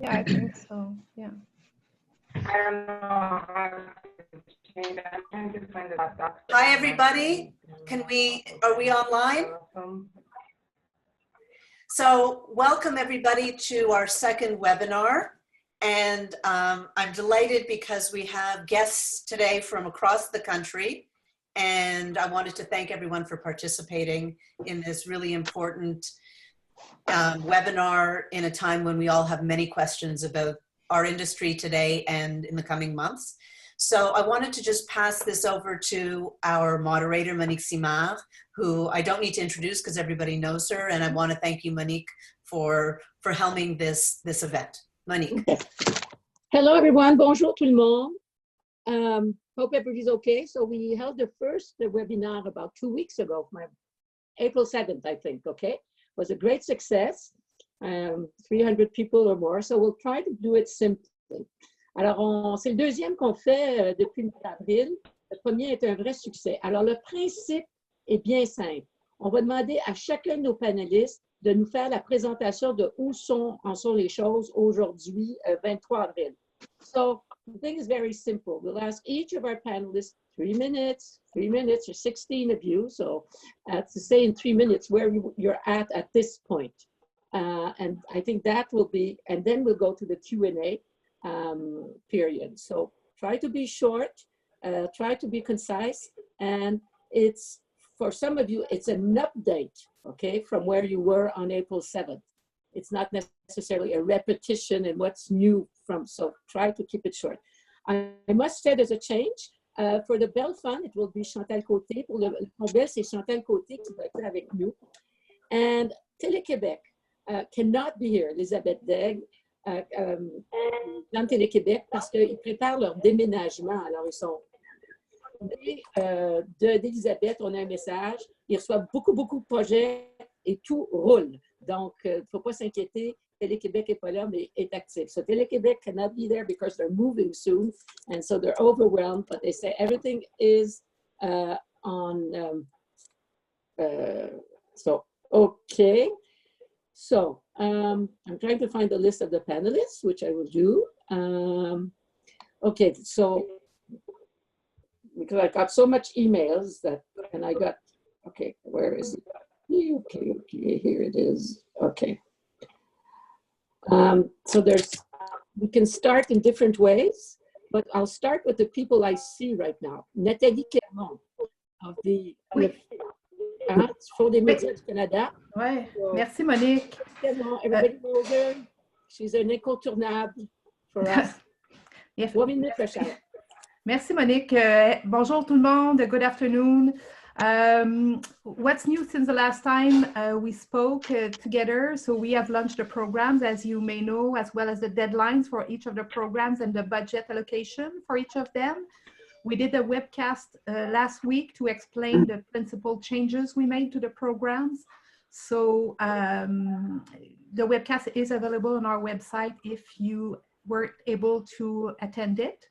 Yeah, I think so. Yeah. I don't know how to change that. I'm trying to find the document. Hi, everybody. Are we online? So welcome everybody to our second webinar. And I'm delighted because we have guests today from across the country. And I wanted to thank everyone for participating in this really important webinar in a time when we all have many questions about our industry today and in the coming months. So I wanted to just pass this over to our moderator, Monique Simard, who I don't need to introduce because everybody knows her. And I want to thank you, Monique, for helming this event. Monique. Okay. Hello, everyone. Bonjour, tout le monde. Hope everybody's okay. So we held the first webinar about 2 weeks ago, April 7th, I think, okay? It was a great success, 300 people or more. So we'll try to do it simply. Alors, c'est le deuxième qu'on fait depuis le mois d'avril. Le premier est un vrai succès. Alors, le principe est bien simple. On va demander à chacun de nos panélistes de nous faire la présentation de où en sont les choses aujourd'hui, 23 avril. So, the thing is very simple. We'll ask each of our panelists 3 minutes, or 16 of you. So, to say in 3 minutes where you're at this point. And I think that will be, and then we'll go to the Q&A. Period. So try to be short, try to be concise, and it's, for some of you, it's an update, okay, from where you were on April 7th. It's not necessarily a repetition and what's new from, so try to keep it short. I must say there's a change. For the Bell Fund, it will be Chantal Côté. Pour le Bell, c'est Chantal Côté qui va être avec nous. And Télé-Québec cannot be here, Elisabeth Daigle, dans Télé-Québec, parce qu'ils préparent leur déménagement. Alors, ils sont... d'Elisabeth, on a un message. Ils reçoivent beaucoup de projets et tout roule. Donc, il ne faut pas s'inquiéter. Télé-Québec n'est pas là, mais est actif. So, Télé-Québec cannot be there because they're moving soon. And so, they're overwhelmed. But they say everything is so, okay. So, I'm trying to find the list of the panelists, which I will do. Okay, so, because I got so much emails that, and I got, okay, where is it? Okay, here it is. Okay. So we can start in different ways, but I'll start with the people I see right now. Nathalie Quermont of the Fonds des médias du Canada. Ouais. Merci, Monique. Everybody knows her. She's an incontournable for us. Yes. 3 minutes, Rachel. Merci, Monique. Bonjour tout le monde. Good afternoon. What's new since the last time we spoke together? So we have launched the programs, as you may know, as well as the deadlines for each of the programs and the budget allocation for each of them. We did a webcast last week to explain the principal changes we made to the programs. So the webcast is available on our website if you weren't able to attend it.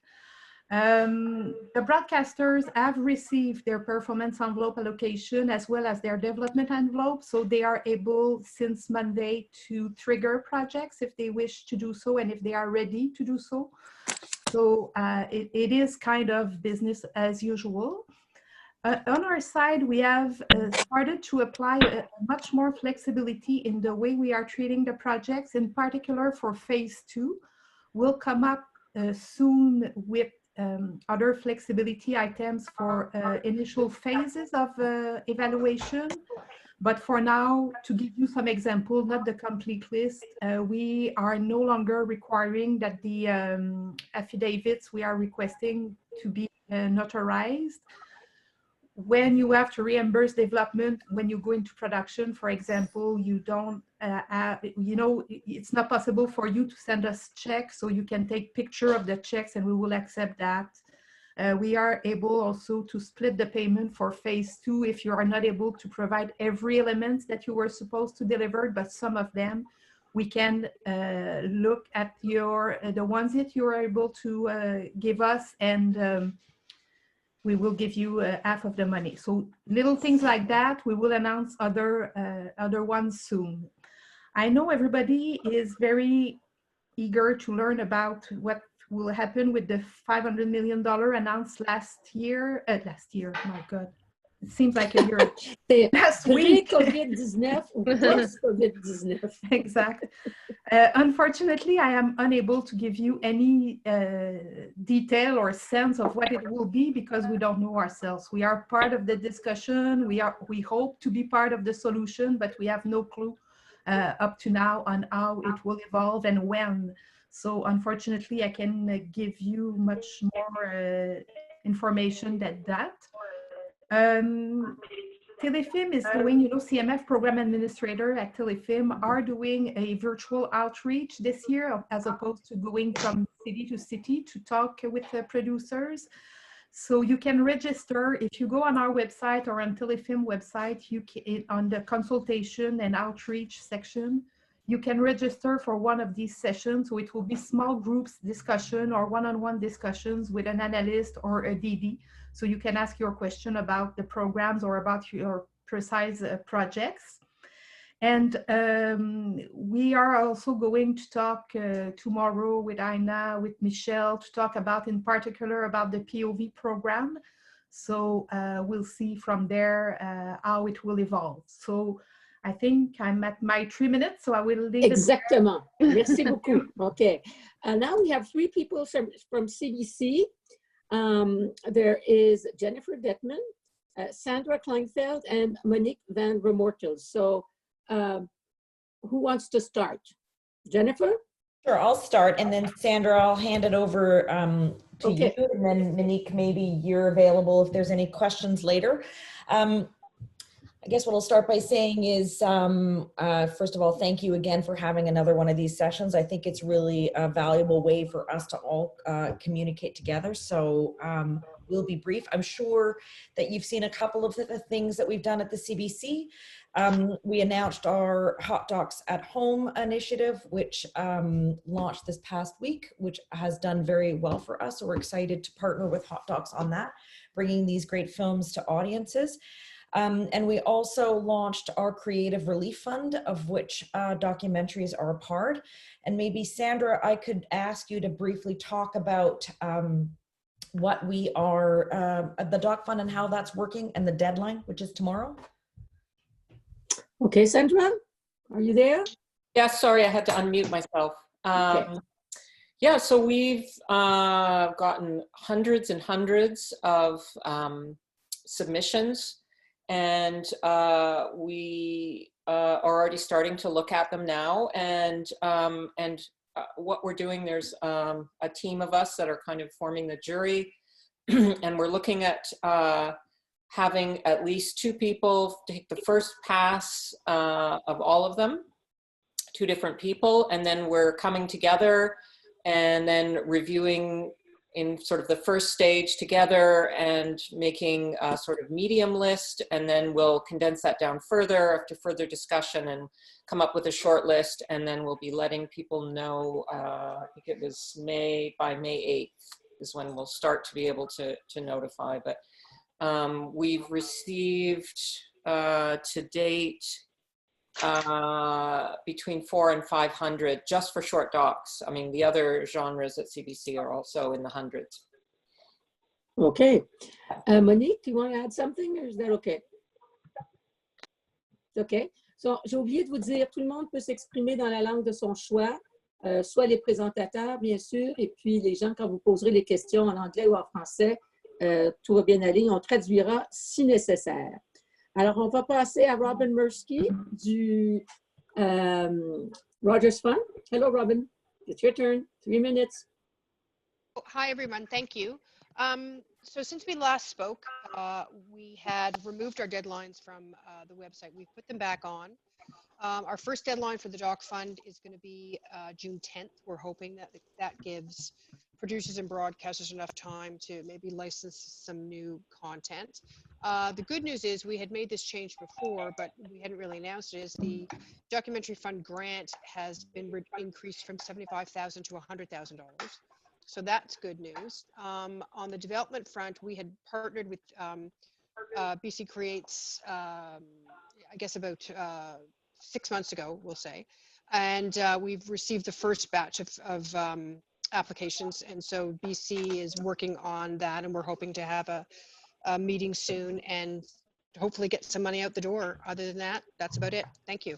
The broadcasters have received their performance envelope allocation as well as their development envelope. So they are able since Monday to trigger projects if they wish to do so and if they are ready to do so. So it is kind of business as usual. On our side, we have started to apply much more flexibility in the way we are treating the projects, in particular for phase 2. We'll come up soon with other flexibility items for initial phases of evaluation. But for now, to give you some examples, not the complete list, we are no longer requiring that the affidavits we are requesting to be notarized. When you have to reimburse development, when you go into production, for example, you don't, it's not possible for you to send us checks, so you can take picture of the checks and we will accept that. We are able also to split the payment for phase 2 if you are not able to provide every element that you were supposed to deliver, but some of them. We can look at the ones that you are able to give us, and we will give you half of the money. So little things like that. We will announce other ones soon. I know everybody is very eager to learn about what will happen with the $500 million announced last year. My God, it seems like a year. C'est Last week. pré-COVID-19 ou post-COVID-19. Exact. Unfortunately, I am unable to give you any detail or sense of what it will be because we don't know ourselves. We are part of the discussion. We hope to be part of the solution, but we have no clue up to now on how it will evolve and when. So unfortunately, I can give you much more information than that. Telefilm is doing, CMF program administrator at Telefilm are doing a virtual outreach this year as opposed to going from city to city to talk with the producers. So you can register if you go on our website or on Telefilm website, you can, on the consultation and outreach section, you can register for one of these sessions. So it will be small groups discussion or one-on-one discussions with an analyst or a DD. So you can ask your question about the programs or about your precise projects. And we are also going to talk tomorrow with Aina, with Michelle, to talk about in particular about the POV program. So we'll see from there how it will evolve. So I think I'm at my 3 minutes, so I will leave Exactement. Merci beaucoup. Okay. Now we have 3 people from CBC. There is Jennifer Detman, Sandra Kleinfeld, and Monique Van Remortel. So who wants to start? Jennifer? Sure, I'll start, and then Sandra, I'll hand it over to Okay. you, and then Monique, maybe you're available if there's any questions later. I guess what I'll start by saying is, first of all, thank you again for having another one of these sessions. I think it's really a valuable way for us to all communicate together. So we'll be brief. I'm sure that you've seen a couple of the things that we've done at the CBC. We announced our Hot Docs at Home initiative, which launched this past week, which has done very well for us. So we're excited to partner with Hot Docs on that, bringing these great films to audiences. And we also launched our Creative Relief Fund, of which documentaries are a part. And maybe Sandra, I could ask you to briefly talk about what we are, the Doc Fund and how that's working and the deadline, which is tomorrow. Okay, Sandra, are you there? Yeah, sorry, I had to unmute myself. Okay. Yeah, so we've gotten hundreds and hundreds of submissions, and we are already starting to look at them now. And what we're doing, there's a team of us that are kind of forming the jury, and we're looking at having at least 2 people take the first pass of all of them, 2 different people, and then we're coming together and then reviewing in sort of the first stage together and making a sort of medium list, and then we'll condense that down further after further discussion and come up with a short list, and then we'll be letting people know, I think it was by May 8th is when we'll start to be able to notify. But we've received to date between 400 and 500 just for short docs. I mean, the other genres at CBC are also in the hundreds. Okay. Monique, do you want to add something, or is that okay? Okay. So, j'ai oublié de vous dire, tout le monde peut s'exprimer dans la langue de son choix, soit les présentateurs, bien sûr, et puis les gens, quand vous poserez les questions en anglais ou en français, tout va bien aller, on traduira si nécessaire. Alors, on va passer à Robin Mirsky du Rogers Fund. Hello, Robin. It's your turn. 3 minutes. Oh, hi, everyone. Thank you. So since we last spoke, we had removed our deadlines from the website. We've put them back on. Our first deadline for the Doc Fund is going to be June 10th. We're hoping that that gives producers and broadcasters enough time to maybe license some new content. The good news is we had made this change before, but we hadn't really announced it, is the Documentary Fund grant has been increased from $75,000 to $100,000. So that's good news. On the development front, we had partnered with BC Creates, I guess about 6 months ago, we'll say. And we've received the first batch of applications. And so BC is working on that, and we're hoping to have a meeting soon and hopefully get some money out the door. Other than that, that's about it. Thank you.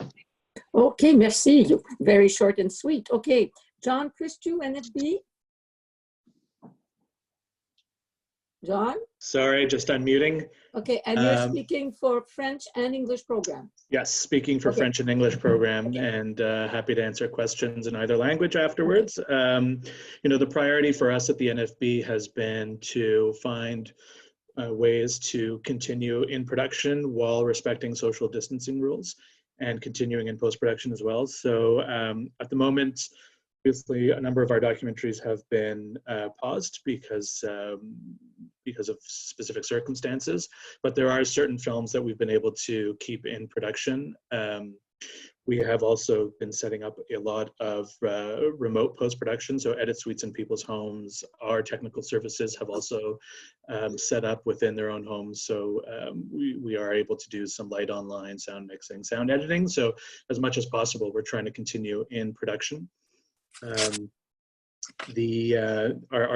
Okay, merci. Very short and sweet. Okay, John Christou, NFB. John? Sorry, just unmuting. Okay, and you're speaking for French and English program. Yes, speaking for Okay. French and English program, and happy to answer questions in either language afterwards. You know, the priority for us at the NFB has been to find ways to continue in production while respecting social distancing rules and continuing in post-production as well. So at the moment, obviously, a number of our documentaries have been paused because of specific circumstances, but there are certain films that we've been able to keep in production. We have also been setting up a lot of remote post-production, so edit suites in people's homes. Our technical services have also set up within their own homes, so we are able to do some light online, sound mixing, sound editing. So as much as possible, we're trying to continue in production. Our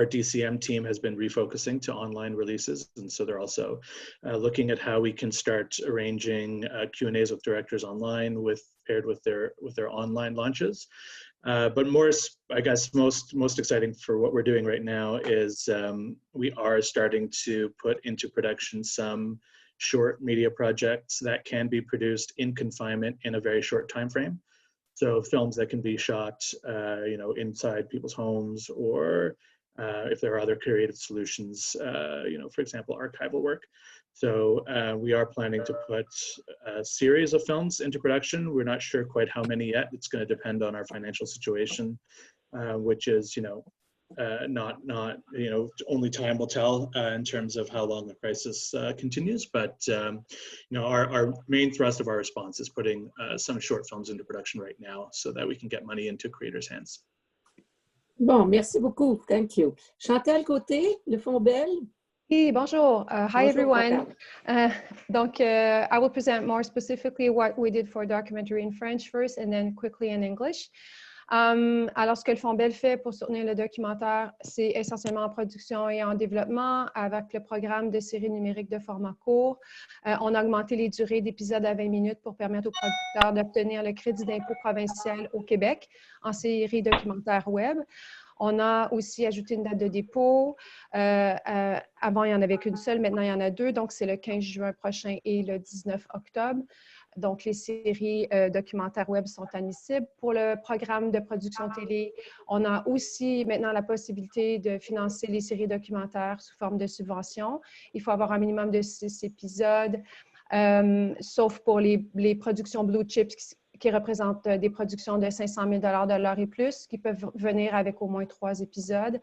DCM team has been refocusing to online releases, and so they're also looking at how we can start arranging Q&As with directors online paired with their online launches. But more, I guess, most exciting for what we're doing right now is we are starting to put into production some short media projects that can be produced in confinement in a very short time frame. So films that can be shot, you know, inside people's homes, or if there are other creative solutions, you know, for example, archival work. So we are planning to put a series of films into production. We're not sure quite how many yet. It's going to depend on our financial situation, which is, you know, not you know, only time will tell in terms of how long the crisis continues. But you know, our main thrust of our response is putting some short films into production right now so that we can get money into creators' hands. Bon, merci beaucoup. Thank you. Chantal Côté, Le Fonds Bell. Hey, bonjour. Hi, Bonjour, everyone. Donc, I will present more specifically what we did for documentary in French first, and then quickly in English. Alors, ce que le Fonds Bell fait pour soutenir le documentaire, c'est essentiellement en production et en développement avec le programme de séries numériques de format court. On a augmenté les durées d'épisodes à 20 minutes pour permettre aux producteurs d'obtenir le crédit d'impôt provincial au Québec en séries documentaires web. On a aussi ajouté une date de dépôt. Avant, il n'y en avait qu'une seule. Maintenant, il y en a deux. Donc, c'est le 15 juin prochain et le 19 octobre. Donc, les séries documentaires web sont admissibles. Pour le programme de production télé, on a aussi maintenant la possibilité de financer les séries documentaires sous forme de subvention. Il faut avoir un minimum de 6 épisodes, sauf pour les productions Blue Chips qui représentent des productions de 500 000 $ et plus, qui peuvent venir avec au moins 3 épisodes.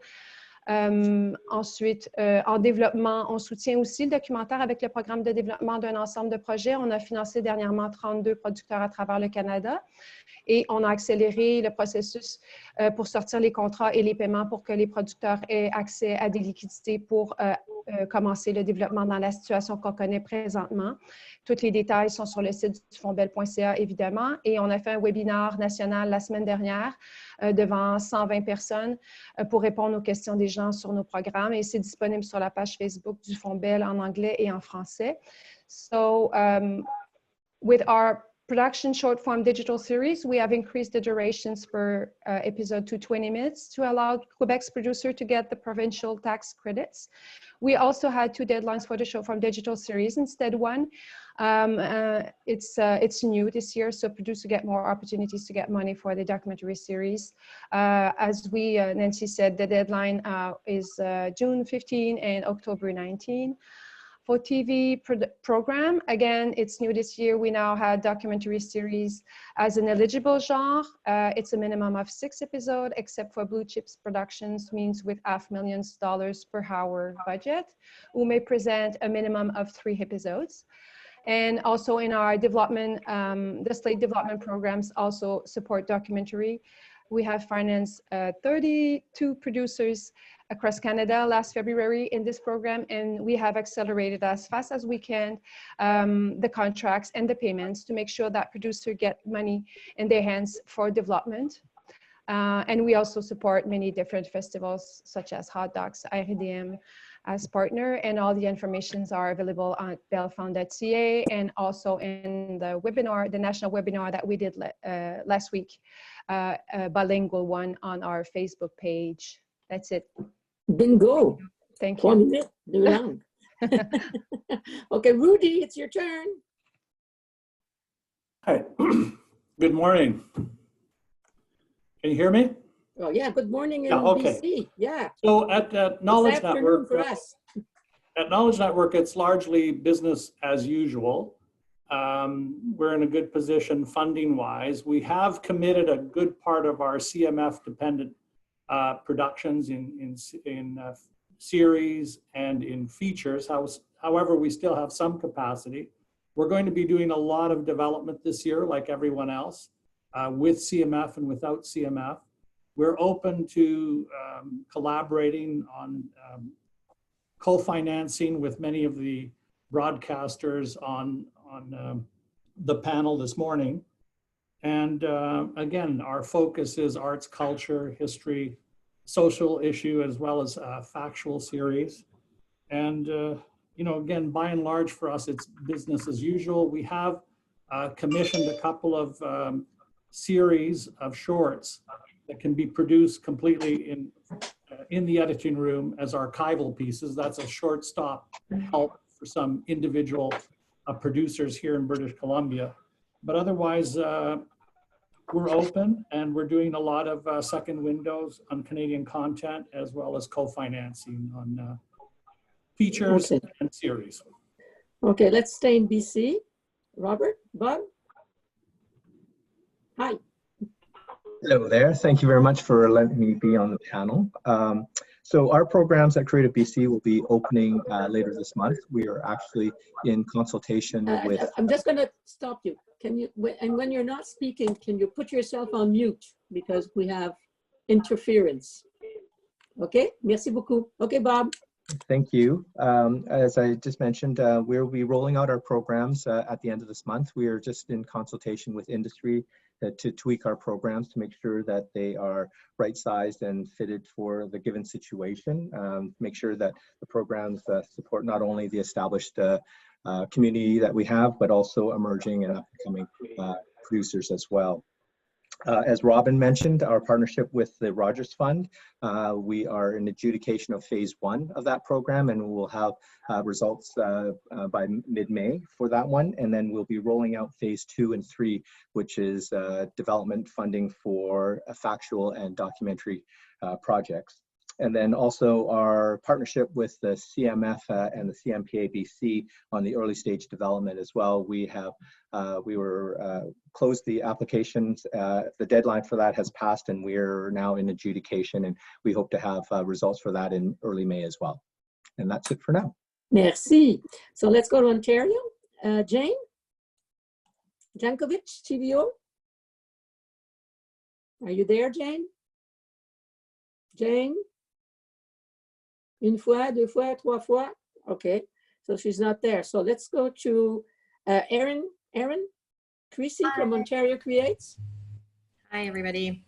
Ensuite, en développement, on soutient aussi le documentaire avec le programme de développement d'un ensemble de projets. On a financé dernièrement 32 producteurs à travers le Canada et on a accéléré le processus pour sortir les contrats et les paiements pour que les producteurs aient accès à des liquidités pour commencer le développement dans la situation qu'on connaît présentement. Tous les détails sont sur le site du fondbell.ca, évidemment. Et on a fait un webinaire national la semaine dernière devant 120 personnes pour répondre aux questions des gens sur nos programmes. Et c'est disponible sur la page Facebook du Fonds Bell en anglais et en français. So, with our production short form digital series, we have increased the durations per episode to 20 minutes to allow Quebec's producer to get the provincial tax credits. We also had 2 deadlines for the short form digital series instead one. It's new this year, so producers get more opportunities to get money for the documentary series. As Nancy said, the deadline is June 15 and October 19. For TV program, again, it's new this year. We now have documentary series as an eligible genre. It's a minimum of 6 episodes, except for Blue Chips Productions, means with $500,000 per hour budget, who may present a minimum of 3 episodes. And also in our development, the slate development programs also support documentary. We have financed 32 producers across Canada last February in this program, and we have accelerated as fast as we can the contracts and the payments to make sure that producers get money in their hands for development. And we also support many different festivals such as Hot Docs, IRDM as partner, and all the informations are available on bellefonds.ca and also in the webinar, the national webinar that we did last week, a bilingual one on our Facebook page. That's it. Bingo. Thank 3 you. minutes, 2 langues. Okay, Rudy, it's your turn. Hi, good morning. Can you hear me? Oh yeah, good morning in Yeah, okay. BC. Yeah. So at Knowledge It's afternoon Network, for us. at Knowledge Network, it's largely business as usual. We're in a good position funding-wise. We have committed a good part of our CMF-dependent productions in series and in features. However, we still have some capacity. We're going to be doing a lot of development this year, like everyone else, with CMF and without CMF. We're open to collaborating on co-financing with many of the broadcasters on the panel this morning. And again, our focus is arts, culture, history, social issue, as well as factual series. And, you know, again, by and large for us, it's business as usual. We have commissioned a couple of series of shorts that can be produced completely in the editing room as archival pieces. That's a short stop help for some individual producers here in British Columbia. But otherwise, we're open and we're doing a lot of second windows on Canadian content as well as co-financing on features and series. Okay, let's stay in BC. Robert, Bob? Hi. Hello there. Thank you very much for letting me be on the panel. So our programs at Creative BC will be opening later this month. We are actually in consultation with... I'm just going to stop you. Can you, and when you're not speaking, can you put yourself on mute because we have interference? Okay, merci beaucoup. Okay, Bob. Thank you. As I just mentioned, we'll be rolling out our programs at the end of this month. We are just in consultation with industry to tweak our programs to make sure that they are right-sized and fitted for the given situation. Make sure that the programs support not only the established community that we have, but also emerging and upcoming producers as well. As Robin mentioned, our partnership with the Rogers Fund, we are in adjudication of phase 1 of that program, and we'll have results by mid-May for that one. And then we'll be rolling out phase 2 and 3, which is development funding for factual and documentary projects. And then also our partnership with the CMF and the CMPABC on the early stage development as well. We have closed the applications. The deadline for that has passed, and we're now in adjudication, and we hope to have results for that in early May as well. And that's it for now. Merci. So let's go to Ontario. Jane Jankovic, TVO. Are you there, Jane? Jane? Une fois, deux fois, trois fois. Okay, so she's not there. So let's go to Erin Creasy from Ontario Creates. Hi, everybody.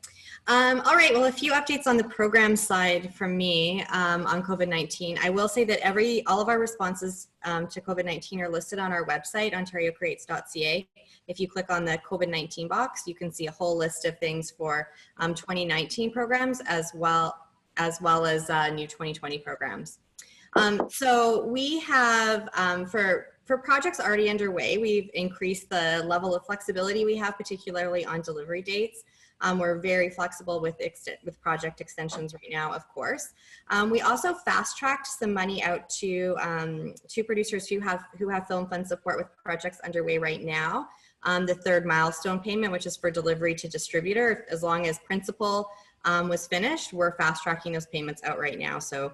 All right, well, a few updates on the program side from me on COVID-19. I will say that all of our responses to COVID-19 are listed on our website, ontariocreates.ca. If you click on the COVID-19 box, you can see a whole list of things for 2019 programs as well as new 2020 programs. So we have, for projects already underway, we've increased the level of flexibility we have, particularly on delivery dates. We're very flexible with project extensions right now, of course. We also fast-tracked some money out to producers who have Film Fund support with projects underway right now. The third milestone payment, which is for delivery to distributor, as long as principal was finished, we're fast-tracking those payments out right now. So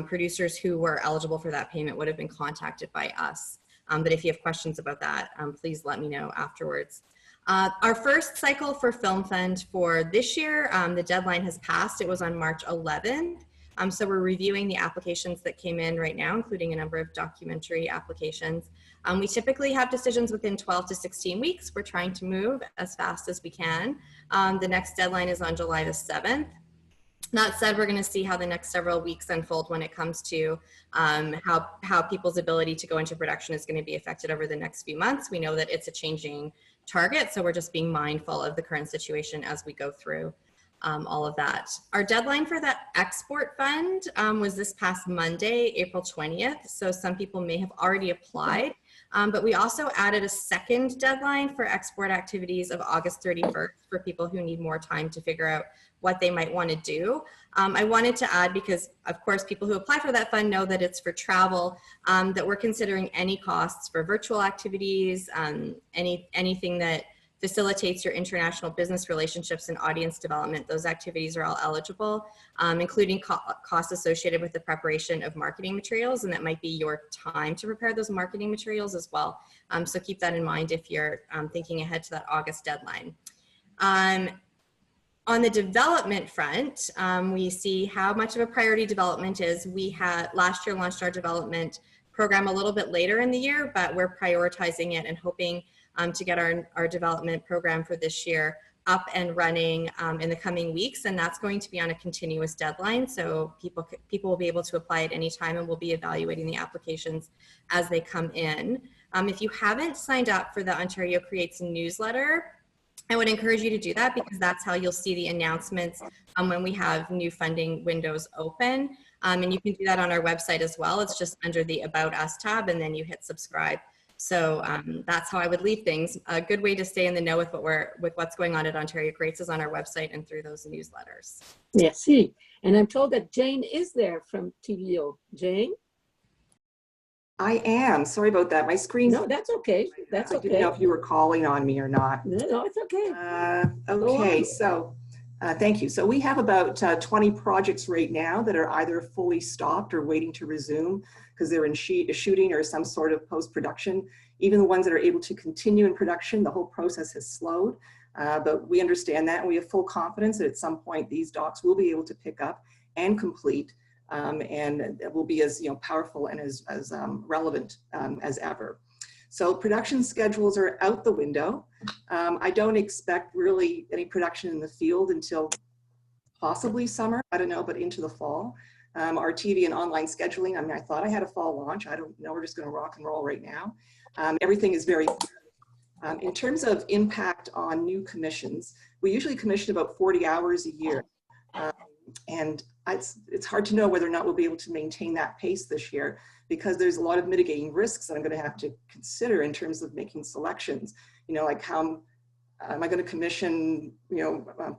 producers who were eligible for that payment would have been contacted by us. But if you have questions about that, please let me know afterwards. Our first cycle for Film Fund for this year, the deadline has passed. It was on March 11th. So we're reviewing the applications that came in right now, including a number of documentary applications. We typically have decisions within 12 to 16 weeks. We're trying to move as fast as we can. The next deadline is on July the 7th. That said, we're going to see how the next several weeks unfold when it comes to how people's ability to go into production is going to be affected over the next few months. We know that it's a changing target, so we're just being mindful of the current situation as we go through all of that. Our deadline for that export fund was this past Monday, April 20th. So some people may have already applied, but we also added a second deadline for export activities of August 31st for people who need more time to figure out what they might want to do. I wanted to add, because of course people who apply for that fund know that it's for travel, that we're considering any costs for virtual activities, anything that facilitates your international business relationships and audience development. Those activities are all eligible, including costs associated with the preparation of marketing materials, and that might be your time to prepare those marketing materials as well. So keep that in mind if you're thinking ahead to that August deadline. On the development front, we see how much of a priority development is. We had last year launched our development program a little bit later in the year, but we're prioritizing it and hoping to get our development program for this year up and running in the coming weeks. And that's going to be on a continuous deadline. So people will be able to apply at any time, and we'll be evaluating the applications as they come in. If you haven't signed up for the Ontario Creates newsletter, I would encourage you to do that, because that's how you'll see the announcements when we have new funding windows open. And you can do that on our website as well. It's just under the About Us tab, and then you hit subscribe. So that's how I would leave things. A good way to stay in the know with what's going on at Ontario Creates is on our website and through those newsletters. Merci. And I'm told that Jane is there from TVO. Jane? I am. Sorry about that. My screen's... No, that's okay. That's okay. I didn't know if you were calling on me or not. No, it's okay. Okay, so thank you. So we have about 20 projects right now that are either fully stopped or waiting to resume because they're in shooting or some sort of post-production. Even the ones that are able to continue in production, the whole process has slowed. But we understand that, and we have full confidence that at some point these docs will be able to pick up and complete, and it will be as powerful and as relevant as ever. So production schedules are out the window. I don't expect really any production in the field until possibly summer, I don't know, but into the fall. Our TV and online scheduling, I mean, I thought I had a fall launch. I don't know, we're just gonna rock and roll right now. Everything is very, in terms of impact on new commissions, we usually commission about 40 hours a year. And it's hard to know whether or not we'll be able to maintain that pace this year, because there's a lot of mitigating risks that I'm going to have to consider in terms of making selections. Like how am I going to commission,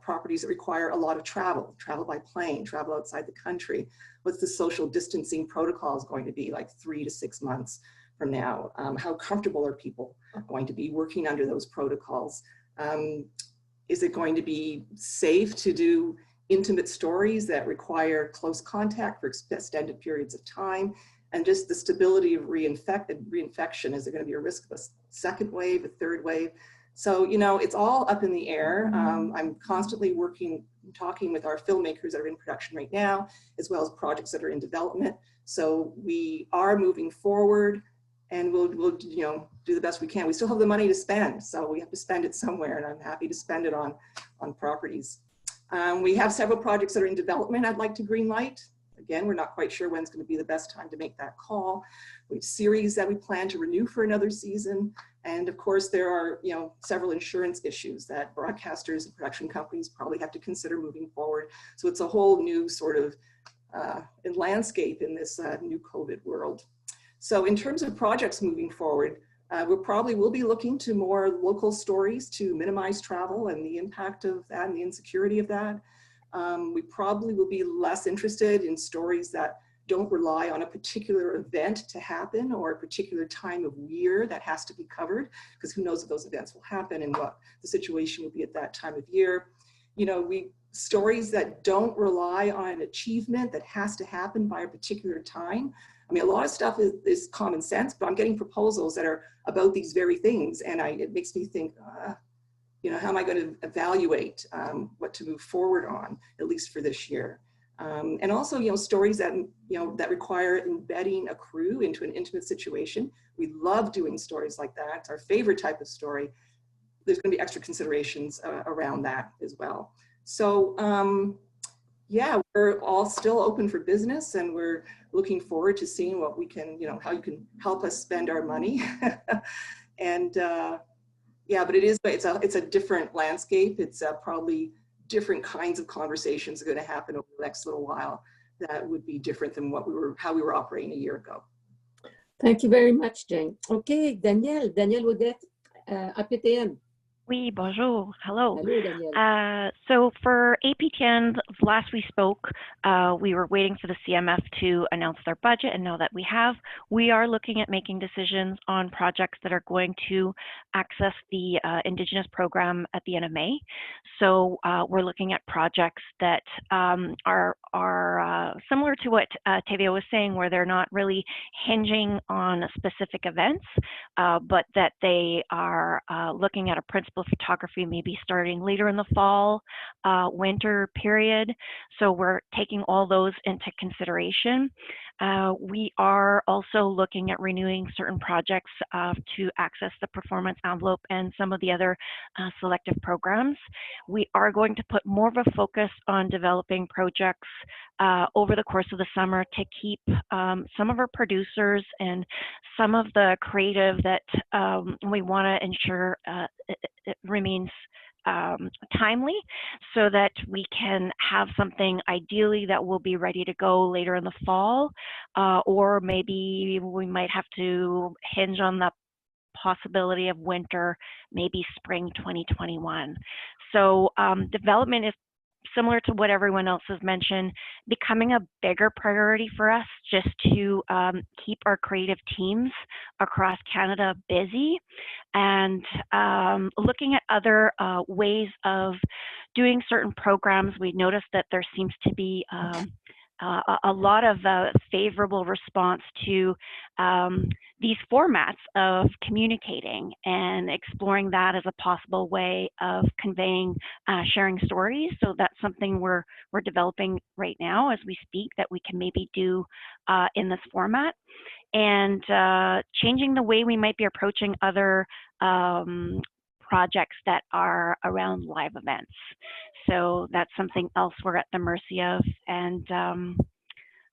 properties that require a lot of travel by plane, travel outside the country? What's the social distancing protocols going to be like 3 to 6 months from now? How comfortable are people going to be working under those protocols? Is it going to be safe to do intimate stories that require close contact for extended periods of time? And just the stability of reinfection. Is there going to be a risk of a second wave, a third wave? So, it's all up in the air. I'm constantly talking with our filmmakers that are in production right now, as well as projects that are in development. So we are moving forward, and we'll do the best we can. We still have the money to spend, so we have to spend it somewhere, and I'm happy to spend it on properties. We have several projects that are in development I'd like to greenlight. Again, we're not quite sure when's going to be the best time to make that call. We have series that we plan to renew for another season. And of course, there are several insurance issues that broadcasters and production companies probably have to consider moving forward. So it's a whole new sort of landscape in this new COVID world. So in terms of projects moving forward, we will be looking to more local stories to minimize travel and the impact of that and the insecurity of that. We probably will be less interested in stories that don't rely on a particular event to happen or a particular time of year that has to be covered, because who knows if those events will happen and what the situation will be at that time of year. Stories that don't rely on an achievement that has to happen by a particular time. I mean, a lot of stuff is common sense, but I'm getting proposals that are about these very things, and it makes me think, you know, how am I going to evaluate what to move forward on, at least for this year? And also, you know, stories that, you know, that require embedding a crew into an intimate situation. We love doing stories like that. It's our favorite type of story. There's going to be extra considerations around that as well. So yeah, we're all still open for business, and we're looking forward to seeing what we can, you know, how you can help us spend our money. And yeah, but it's a different landscape. It's probably different kinds of conversations are going to happen over the next little while that would be different than how we were operating a year ago. Thank you very much, Jane. Okay, Danielle Odette, APTN. Oui, bonjour. Hello. Hello, Danielle. So for APTN, last we spoke, we were waiting for the CMF to announce their budget, and now that we are looking at making decisions on projects that are going to access the Indigenous program at the end of May. So we're looking at projects that are similar to what Tevye was saying, where they're not really hinging on specific events, but that they are looking at a principle photography maybe starting later in the fall, winter period. So we're taking all those into consideration. We are also looking at renewing certain projects to access the performance envelope and some of the other selective programs. We are going to put more of a focus on developing projects over the course of the summer to keep some of our producers and some of the creative that we want to ensure it remains timely, so that we can have something ideally that will be ready to go later in the fall, or maybe we might have to hinge on the possibility of winter, maybe spring 2021. So development is similar to what everyone else has mentioned, becoming a bigger priority for us, just to keep our creative teams across Canada busy, and looking at other ways of doing certain programs. We noticed that there seems to be a lot of favorable response to these formats of communicating, and exploring that as a possible way of conveying, sharing stories. So that's something we're developing right now as we speak, that we can maybe do in this format, and changing the way we might be approaching other projects that are around live events. So that's something else we're at the mercy of. And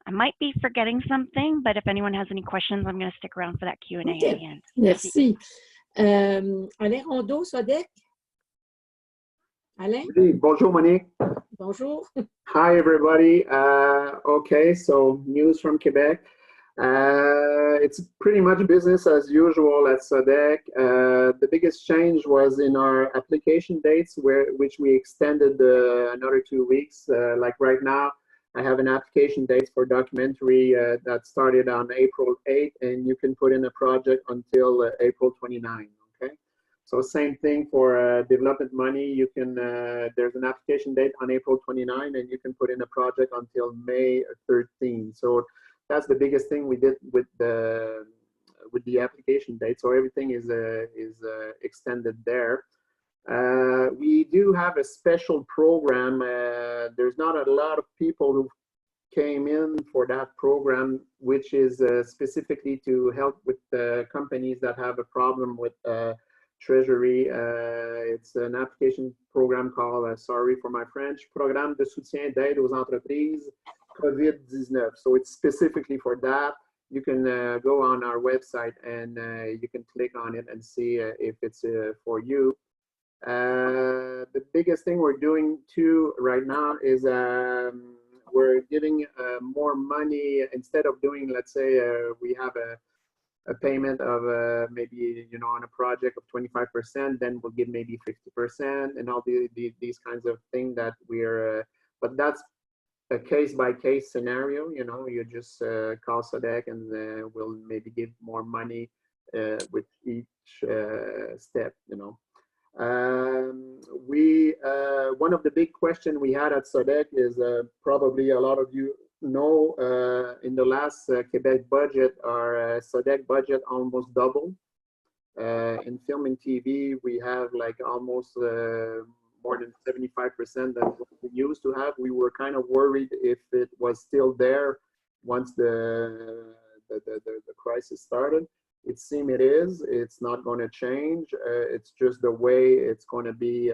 I might be forgetting something, but if anyone has any questions, I'm going to stick around for that Q&A at the end. Merci. Alain Rondeau, SODEC. Alain? Hey, bonjour, Monique. Bonjour. Hi, everybody. Okay, so news from Quebec. It's pretty much business as usual at SODEC. The biggest change was in our application dates, which we extended another 2 weeks. Like right now, I have an application date for documentary that started on April 8th, and you can put in a project until April 29th. Okay, so same thing for development money. You can there's an application date on April 29th, and you can put in a project until May 13th. So that's the biggest thing we did with the application date. So everything is extended there. We do have a special program. There's not a lot of people who came in for that program, which is specifically to help with companies that have a problem with Treasury. It's an application program called, sorry for my French, Programme de soutien d'aide aux entreprises COVID-19. So it's specifically for that. You can go on our website and you can click on it and see if it's for you. The biggest thing we're doing too right now is we're giving more money. Instead of doing, let's say we have a payment of maybe, you know, on a project of 25%, then we'll give maybe 50% and all these kinds of things that we're, but that's a case-by-case scenario. You know, you just call SODEC and we'll maybe give more money with each step, you know. One of the big questions we had at SODEC is probably a lot of you know, in the last Quebec budget, our SODEC budget almost doubled. In film and TV, we have like almost more than 75% that we used to have. We were kind of worried if it was still there once the crisis started. It seems it is. It's not going to change. It's just the way it's going to be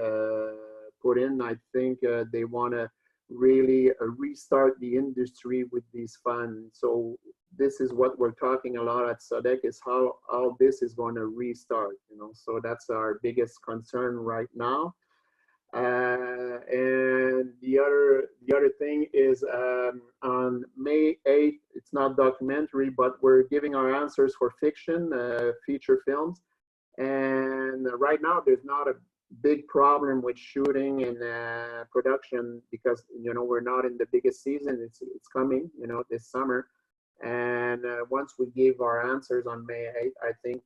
put in. I think they want to really restart the industry with these funds. So this is what we're talking a lot at SODEC, is how all this is going to restart. You know, so that's our biggest concern right now. And the other thing is on May 8th, it's not documentary, but we're giving our answers for fiction, feature films. And right now there's not a big problem with shooting and production because, you know, we're not in the biggest season. It's coming, you know, this summer. And once we give our answers on May 8th, I think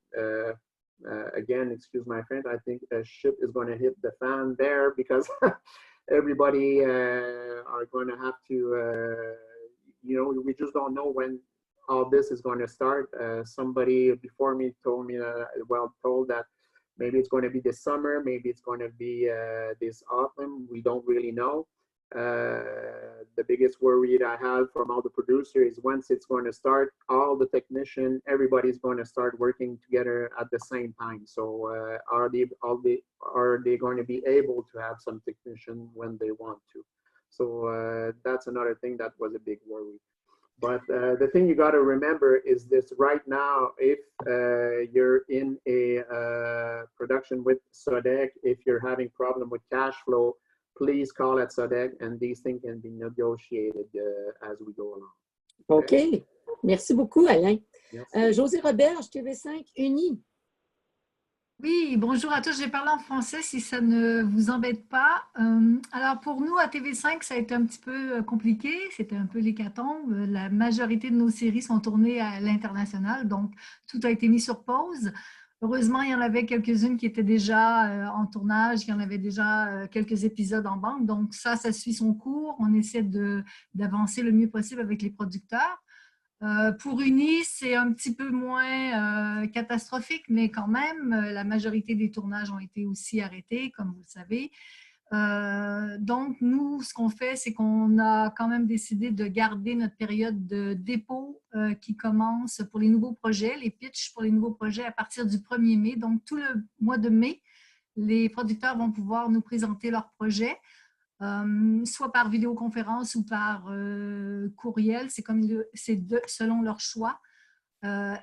again, excuse my French, I think a ship is going to hit the fan there because everybody are going to have to, you know, we just don't know when all this is going to start. Somebody before me told me, told that maybe it's going to be this summer, maybe it's going to be this autumn. We don't really know. The biggest worry that I have from all the producers is once it's going to start, all the technicians, everybody's going to start working together at the same time. So are they going to be able to have some technician when they want to? So that's another thing that was a big worry. But the thing you got to remember is this: right now, if you're in a production with SODEC, if you're having problem with cash flow, please call at SODEC, and these things can be negotiated as we go along. OK. Merci beaucoup, Alain. Merci. José Roberge, TV5 Uni. Oui, bonjour à tous. Je vais parler en français si ça ne vous embête pas. Alors, pour nous, à TV5, ça a été un petit peu compliqué. C'était un peu l'hécatombe. La majorité de nos séries sont tournées à l'international, donc tout a été mis sur pause. Heureusement, il y en avait quelques-unes qui étaient déjà en tournage, il y en avait déjà quelques épisodes en banque. Donc ça suit son cours. On essaie d'avancer le mieux possible avec les producteurs. Pour Uni, c'est un petit peu moins catastrophique, mais quand même, la majorité des tournages ont été aussi arrêtés, comme vous le savez. Donc, nous, ce qu'on fait, c'est qu'on a quand même décidé de garder notre période de dépôt qui commence pour les nouveaux projets, les pitchs pour les nouveaux projets à partir du 1er mai. Donc, tout le mois de mai, les producteurs vont pouvoir nous présenter leurs projets, soit par vidéoconférence ou par courriel, c'est selon leur choix.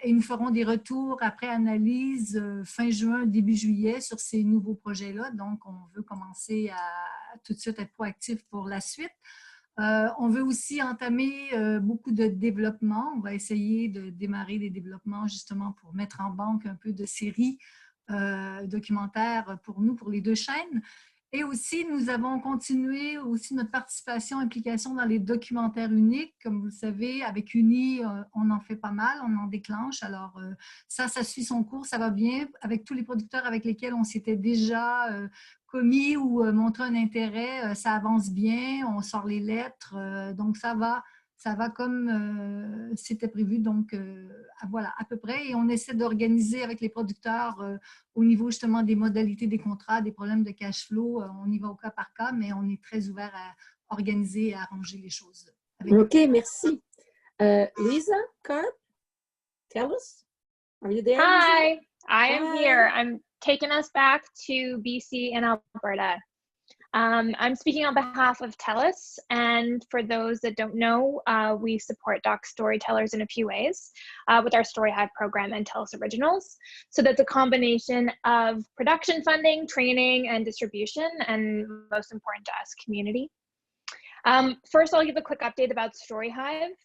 Et nous ferons des retours après analyse fin juin, début juillet sur ces nouveaux projets-là. Donc, on veut commencer à tout de suite être proactif pour la suite. On veut aussi entamer beaucoup de développement. On va essayer de démarrer des développements justement pour mettre en banque un peu de séries documentaires pour nous, pour les deux chaînes. Et aussi, nous avons continué aussi notre participation, implication dans les documentaires uniques. Comme vous le savez, avec Uni, on en fait pas mal, on en déclenche. Alors, ça suit son cours, ça va bien. Avec tous les producteurs avec lesquels on s'était déjà commis ou montré un intérêt, ça avance bien, on sort les lettres. Donc, ça va comme c'était prévu. Donc, voilà, à peu près. Et on essaie d'organiser avec les producteurs au niveau justement des modalités des contrats, des problèmes de cash flow. On y va au cas par cas, mais on est très ouvert à organiser et à arranger les choses. OK, merci. Lisa Karp, tell us. Are you there? Hi, Lisa? I am here. I'm taking us back to BC and Alberta. I'm speaking on behalf of TELUS, and for those that don't know, we support doc storytellers in a few ways with our Story Hive program and TELUS Originals. So that's a combination of production funding, training, and distribution, and most important to us, community. First, I'll give a quick update about Story Hive.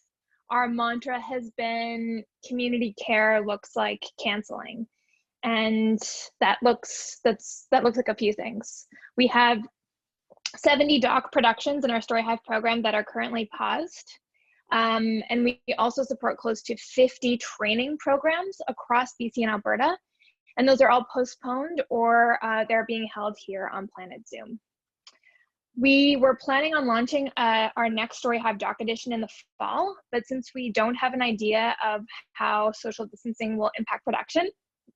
Our mantra has been community care looks like canceling. And that looks like a few things. We have 70 doc productions in our Story Hive program that are currently paused. And we also support close to 50 training programs across BC and Alberta. And those are all postponed or they're being held here on Planet Zoom. We were planning on launching our next Story Hive doc edition in the fall, but since we don't have an idea of how social distancing will impact production,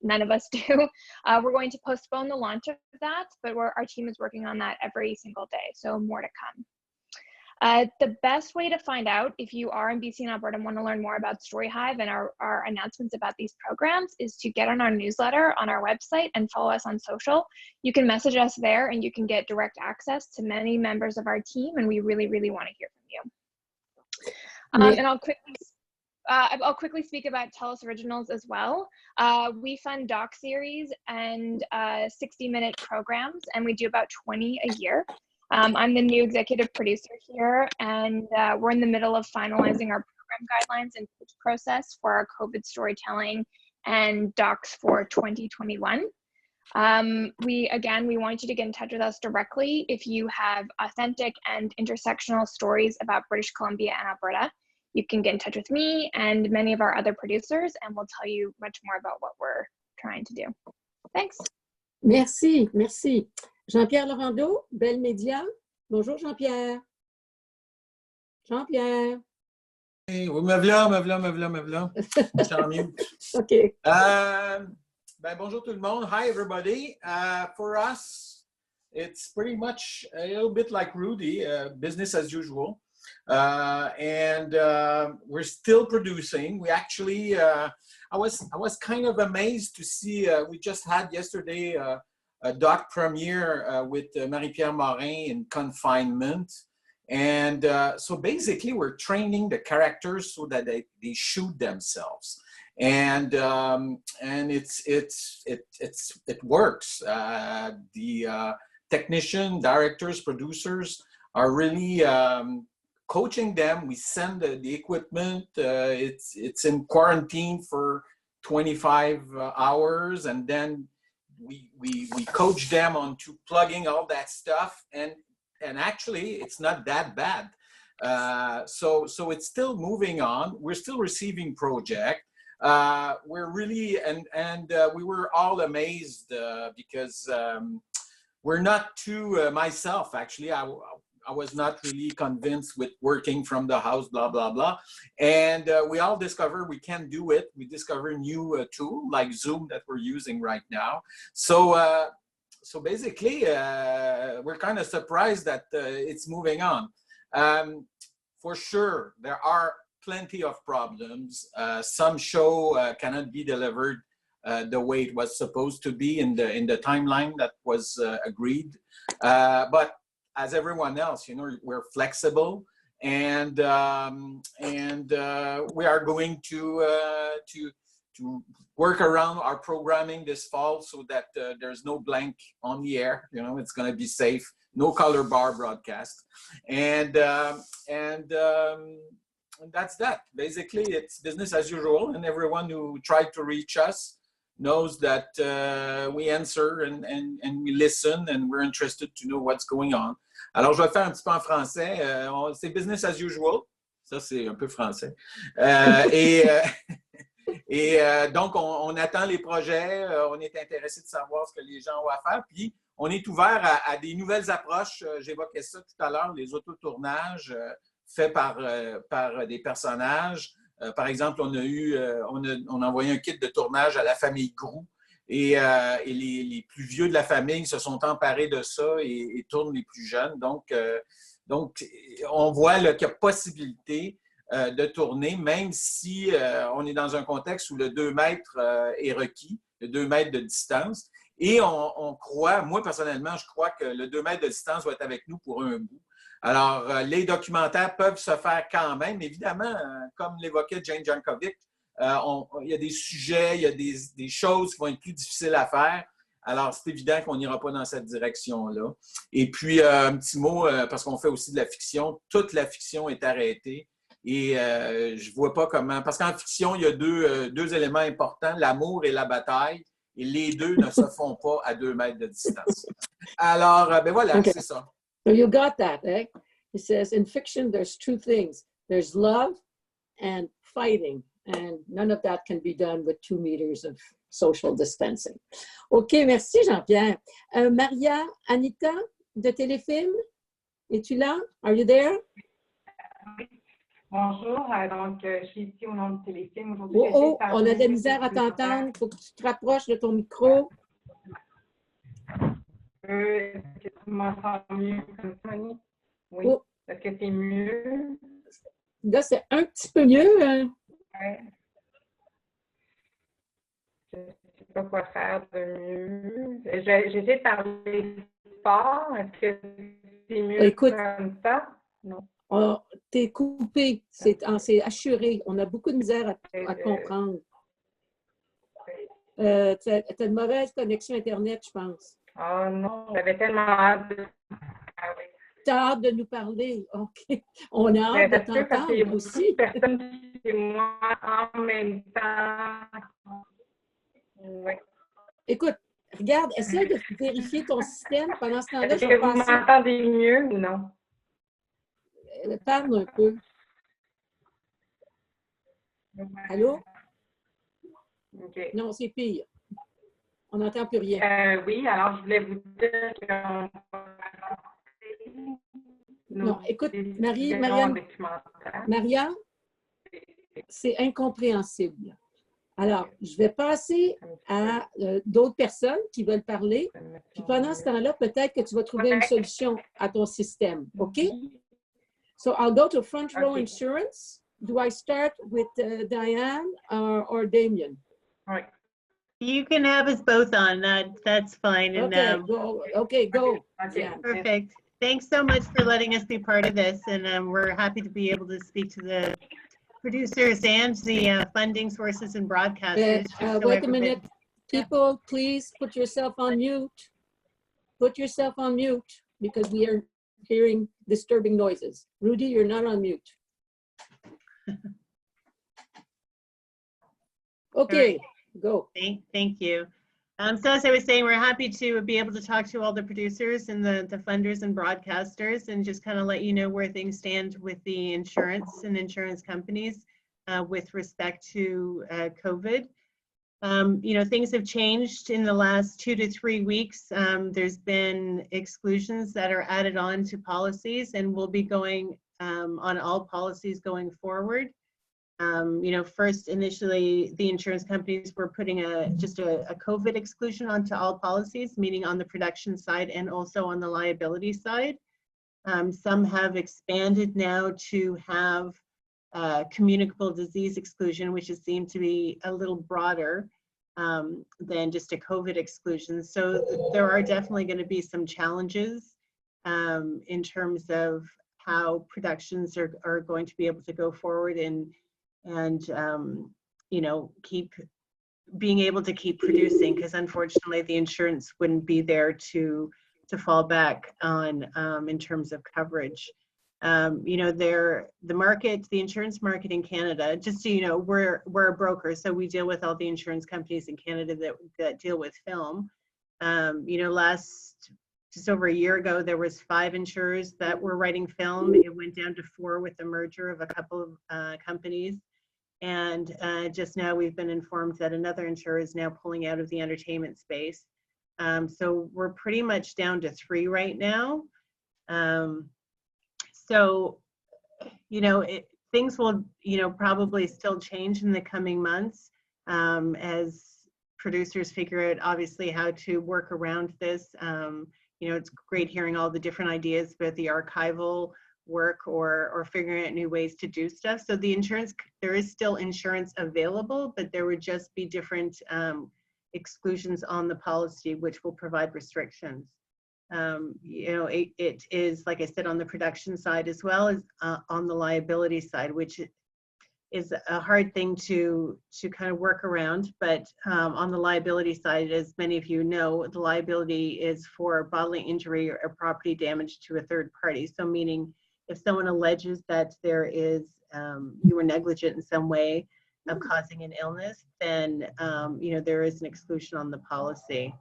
none of us do. We're going to postpone the launch of that, but our team is working on that every single day, so more to come. The best way to find out if you are in BC and Alberta and want to learn more about StoryHive and our announcements about these programs is to get on our newsletter on our website and follow us on social. You can message us there and you can get direct access to many members of our team, and we really, really want to hear from you. And I'll quickly speak about TELUS Originals as well. We fund doc series and 60-minute programs, and we do about 20 a year. I'm the new executive producer here, and we're in the middle of finalizing our program guidelines and pitch process for our COVID storytelling and docs for 2021. We want you to get in touch with us directly if you have authentic and intersectional stories about British Columbia and Alberta. You can get in touch with me and many of our other producers, and we'll tell you much more about what we're trying to do. Thanks. Merci, merci. Jean-Pierre Laurando, Bell Media. Bonjour Jean-Pierre. Jean-Pierre. Hey, oui, me v'là. Je suis en mute. OK. Bonjour tout le monde. Hi, everybody. For us, it's pretty much a little bit like Rudy, business as usual. We're still producing. We actually, I was kind of amazed to see, we just had yesterday a doc premiere with Marie-Pierre Morin in confinement. And so basically we're training the characters so that they shoot themselves. And it works. The technician, directors, producers are really coaching them. We send the equipment. It's in quarantine for 25 hours, and then we coach them on to plugging all that stuff, and actually it's not that bad. So it's still moving on. We're still receiving project. We're really we were all amazed because we're not too myself actually. I was not really convinced with working from the house, blah, blah, blah. And we all discovered we can do it. We discover a new tool like Zoom that we're using right now. So basically, we're kind of surprised that it's moving on. For sure, there are plenty of problems. Some show cannot be delivered the way it was supposed to be in the timeline that was agreed. But as everyone else, you know, we're flexible, and we are going to work around our programming this fall so that there's no blank on the air. You know, it's going to be safe, no color bar broadcast, and that's that. Basically, it's business as usual, and everyone who tried to reach us knows that we answer and we listen, and we're interested to know what's going on. Alors, je vais faire un petit peu en français. C'est business as usual. Ça, c'est un peu français. Donc, on attend les projets. On est intéressé de savoir ce que les gens ont à faire. Puis, on est ouvert à des nouvelles approches. J'évoquais ça tout à l'heure, les autotournages faits par des personnages. Par exemple, on a envoyé un kit de tournage à la famille Grou, et les plus vieux de la famille se sont emparés de ça et tournent les plus jeunes. Donc on voit qu'il y a possibilité de tourner, même si on est dans un contexte où le 2 mètres est requis, le 2 mètres de distance. Et on croit, moi personnellement, je crois que le 2 mètres de distance va être avec nous pour un bout. Alors, les documentaires peuvent se faire quand même. Évidemment, comme l'évoquait Jane Jankovic, il y a des sujets, il y a des choses qui vont être plus difficiles à faire. Alors, c'est évident qu'on n'ira pas dans cette direction-là. Et puis, un petit mot, parce qu'on fait aussi de la fiction. Toute la fiction est arrêtée. Et je ne vois pas comment... Parce qu'en fiction, il y a deux éléments importants, l'amour et la bataille. Et les deux ne se font pas à 2 mètres de distance. Alors, ben voilà, okay. C'est ça. So you got that, eh? It says, in fiction, there's 2 things. There's love and fighting. And none of that can be done with 2 meters of social distancing. OK, merci Jean-Pierre. Maria, Anita, de Téléfilm, es-tu là? Are you there? Bonjour, donc je suis ici au nom de Téléfilm aujourd'hui. Oh, oh, on a de la misère à t'entendre. Il faut que tu te rapproches de ton micro. Est-ce que tu m'entends mieux comme ça, Monique? Oui. Oh. Est-ce que c'est mieux? Là, c'est un petit peu mieux. Hein? Ouais. Je ne sais pas quoi faire de mieux. J'essaie de parler fort. Est-ce que c'est mieux Écoute, comme ça? Non. Oh, t'es coupé, c'est assuré. On a beaucoup de misère à comprendre. Tu as une mauvaise connexion Internet, je pense. Oh non, j'avais tellement hâte de... Tu as hâte de nous parler. OK. On a hâte de t'entendre aussi. Personne chez moi en même temps. Oui. Écoute, regarde, essaie de vérifier ton système. Pendant ce temps-là, est-ce que vous m'entendez mieux ou non? Parle un peu. Allô? Okay. Non, c'est pire. On n'entend plus rien. Oui, alors je voulais vous dire qu'on... Non, écoute, Maria, c'est incompréhensible. Alors, je vais passer à d'autres personnes qui veulent parler. Puis pendant ce temps-là, peut-être que tu vas trouver une solution à ton système. OK? So I'll go to Front Row Insurance. Do I start with Diane or Damien? Right. You can have us both on. That's fine. And, okay, go. Okay, go. Okay. Yeah. Perfect. Thanks so much for letting us be part of this. And we're happy to be able to speak to the producers and the funding sources and broadcasters. Wait a minute. People, please put yourself on mute. Put yourself on mute because we are hearing disturbing noises. Rudy, you're not on mute. Okay, go. Thank you. So as I was saying, we're happy to be able to talk to all the producers and the funders and broadcasters and just kind of let you know where things stand with the insurance and insurance companies with respect to COVID. You know, things have changed in the last 2 to 3 weeks. There's been exclusions that are added on to policies and will be going on all policies going forward. You know, first, initially, the insurance companies were putting just a COVID exclusion onto all policies, meaning on the production side and also on the liability side. Some have expanded now to have communicable disease exclusion, which is seen to be a little broader than just a COVID exclusion. So there are definitely going to be some challenges in terms of how productions are going to be able to go forward and you know, being able to keep producing, because unfortunately the insurance wouldn't be there to fall back on in terms of coverage. You know, the insurance market in Canada, just so you know, we're a broker, so we deal with all the insurance companies in Canada that deal with film. You know, just over a year ago, there was 5 insurers that were writing film. It went down to 4 with the merger of a couple of companies. And just now we've been informed that another insurer is now pulling out of the entertainment space. So we're pretty much down to 3 right now. So, you know, things will, you know, probably still change in the coming months as producers figure out obviously how to work around this. You know, it's great hearing all the different ideas about the archival work or figuring out new ways to do stuff. So the insurance, there is still insurance available, but there would just be different exclusions on the policy, which will provide restrictions. You know, it is, like I said, on the production side as well as on the liability side, which is a hard thing to kind of work around. But on the liability side, as many of you know, the liability is for bodily injury or property damage to a third party. So meaning if someone alleges that there is, you were negligent in some way of causing an illness, then, you know, there is an exclusion on the policy.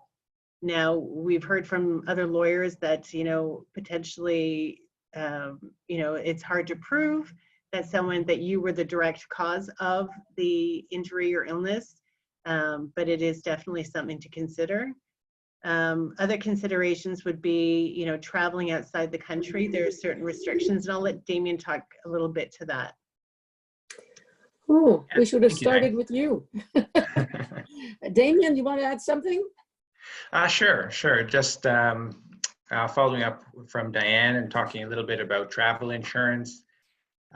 Now, we've heard from other lawyers that, you know, potentially, you know, it's hard to prove that you were the direct cause of the injury or illness, but it is definitely something to consider. Other considerations would be, you know, traveling outside the country. There are certain restrictions, and I'll let Damien talk a little bit to that. Oh, we should have Thank you, started with you. Damien, you want to add something? Sure. Just following up from Diane and talking a little bit about travel insurance.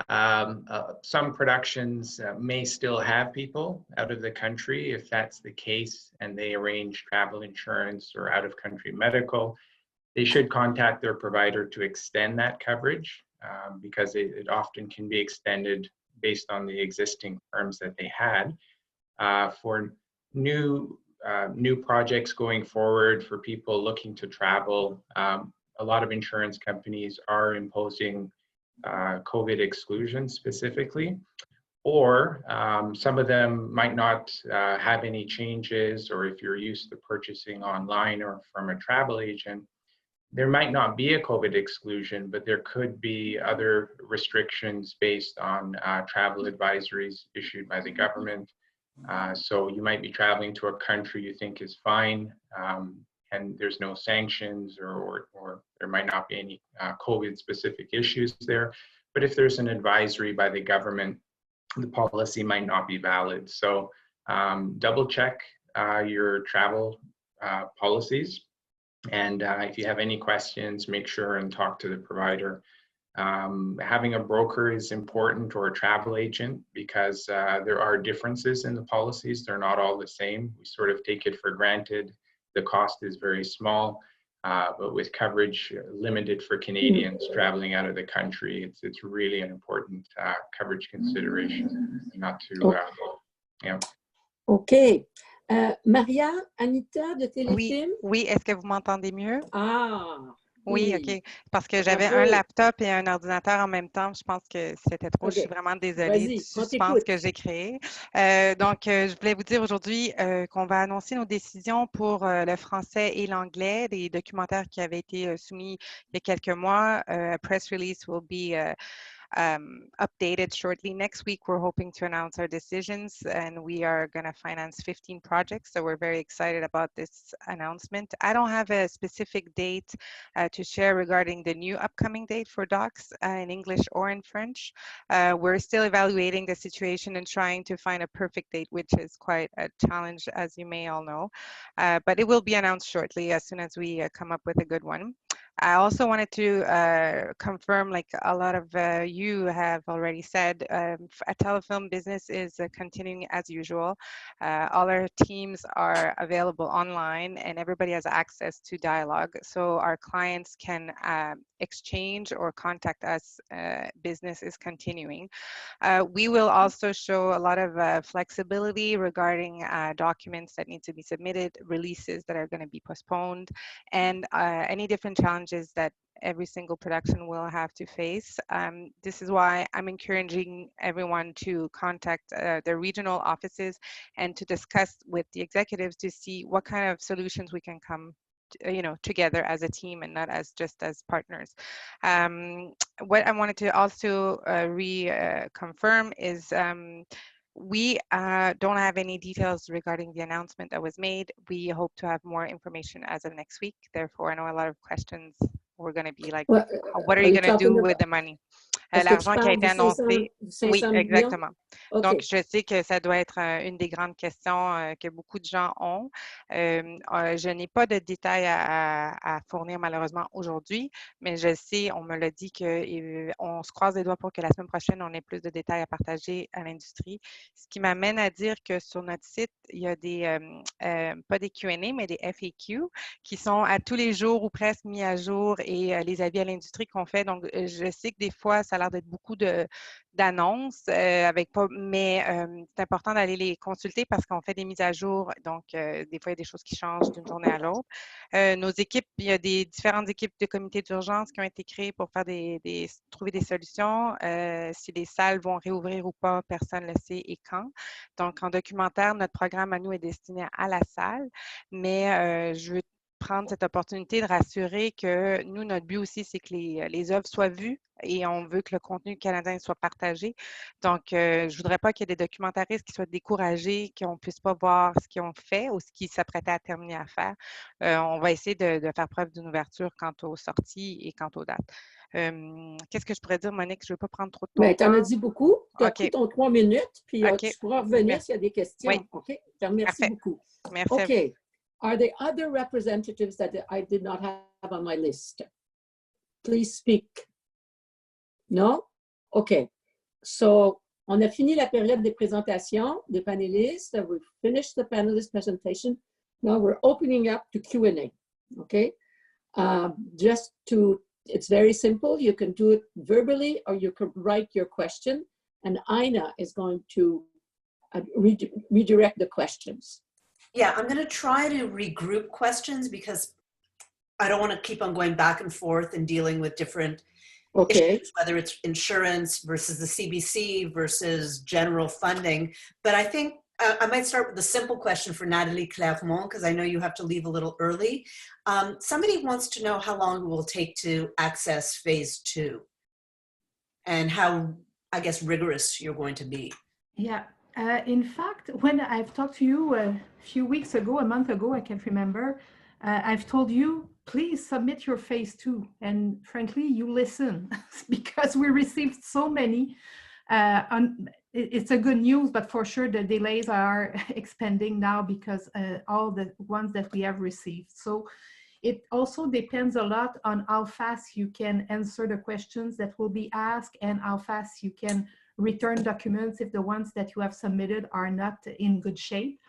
Some productions may still have people out of the country. If that's the case and they arrange travel insurance or out-of-country medical, they should contact their provider to extend that coverage because it often can be extended based on the existing terms that they had. For new projects going forward, for people looking to travel, a lot of insurance companies are imposing COVID exclusion specifically, or some of them might not have any changes, or if you're used to purchasing online or from a travel agent, there might not be a COVID exclusion, but there could be other restrictions based on travel advisories issued by the government. So you might be traveling to a country you think is fine, and there's no sanctions, or there might not be any COVID-specific issues there. But if there's an advisory by the government, the policy might not be valid. So double check your travel policies. And if you have any questions, make sure and talk to the provider. Having a broker is important, or a travel agent, because there are differences in the policies. They're not all the same. We sort of take it for granted. The cost is very small, but with coverage limited for Canadians traveling out of the country, it's really an important coverage consideration. Not to, yeah. OK. Maria, Anita de Téléfilm? Oui, est-ce que vous m'entendez mieux? Ah! Oui, OK. Parce que j'avais un laptop et un ordinateur en même temps. Je pense que c'était trop. Je suis vraiment désolée du suspense que j'ai créé. Donc, je voulais vous dire aujourd'hui qu'on va annoncer nos décisions pour le français et l'anglais, des documentaires qui avaient été soumis il y a quelques mois. A press release will be updated shortly. Next week, we're hoping to announce our decisions, and we are going to finance 15 projects. So we're very excited about this announcement. I don't have a specific date to share regarding the new upcoming date for docs in English or in French. We're still evaluating the situation and trying to find a perfect date, which is quite a challenge, as you may all know. But it will be announced shortly as soon as we come up with a good one. I also wanted to confirm, like a lot of you have already said, a Telefilm business is continuing as usual. All our teams are available online and everybody has access to Dialogue. So our clients can exchange or contact us. Business is continuing. We will also show a lot of flexibility regarding documents that need to be submitted, releases that are going to be postponed, and any different challenges that every single production will have to face. This is why I'm encouraging everyone to contact their regional offices and to discuss with the executives to see what kind of solutions we can come together as a team and not as just as partners. What I wanted to also reconfirm is we don't have any details regarding the announcement that was made. We hope to have more information as of next week. Therefore, I know a lot of questions were going to be like, what are you going to do with the money? L'argent qui a été annoncé. Oui, exactement. Okay. Donc, je sais que ça doit être une des grandes questions que beaucoup de gens ont. Je n'ai pas de détails à fournir malheureusement aujourd'hui, mais je sais, on me l'a dit qu'on se croise les doigts pour que la semaine prochaine, on ait plus de détails à partager à l'industrie. Ce qui m'amène à dire que sur notre site, il y a des, pas des Q&A, mais des FAQ qui sont à tous les jours ou presque mis à jour et les avis à l'industrie qu'on fait. Donc, je sais que des fois, ça a l'air d'être beaucoup d'annonces, mais c'est important d'aller les consulter parce qu'on fait des mises à jour. Donc, des fois, il y a des choses qui changent d'une journée à l'autre. Nos équipes, il y a des différentes équipes de comités d'urgence qui ont été créées pour faire trouver des solutions. Si les salles vont réouvrir ou pas, personne ne le sait et quand. Donc, en documentaire, notre programme à nous est destiné à la salle, mais je veux prendre cette opportunité de rassurer que nous, notre but aussi, c'est que les œuvres soient vues et on veut que le contenu canadien soit partagé. Donc, je ne voudrais pas qu'il y ait des documentaristes qui soient découragés, qu'on ne puisse pas voir ce qu'ils ont fait ou ce qu'ils s'apprêtaient à terminer à faire. On va essayer de faire preuve d'une ouverture quant aux sorties et quant aux dates. Qu'est-ce que je pourrais dire, Monique? Je ne veux pas prendre trop de temps. Tu en as dit beaucoup. Tu as pris ton 3 minutes, puis OK. tu pourras revenir s'il y a des questions. Oui. OK? Je te remercie Parfait. beaucoup. Merci. OK. Are there other representatives that I did not have on my list? Please speak. No? OK. So, on a fini la période des présentations des panélistes. We've finished the panelist presentation. Now we're opening up to Q&A. OK? Just to, it's very simple. You can do it verbally or you can write your question. And Ina is going to redirect the questions. Yeah, I'm going to try to regroup questions because I don't want to keep on going back and forth and dealing with different issues, whether it's insurance versus the CBC versus general funding. But I think I might start with a simple question for Nathalie Clermont, because I know you have to leave a little early. Somebody wants to know how long it will take to access phase 2 and how, I guess, rigorous you're going to be. Yeah. In fact, when I've talked to you a few weeks ago, a month ago, I can't remember, I've told you, please submit your phase 2. And frankly, you listen because we received so many. It's a good news, but for sure the delays are expanding now because all the ones that we have received. So it also depends a lot on how fast you can answer the questions that will be asked and how fast you can return documents if the ones that you have submitted are not in good shape.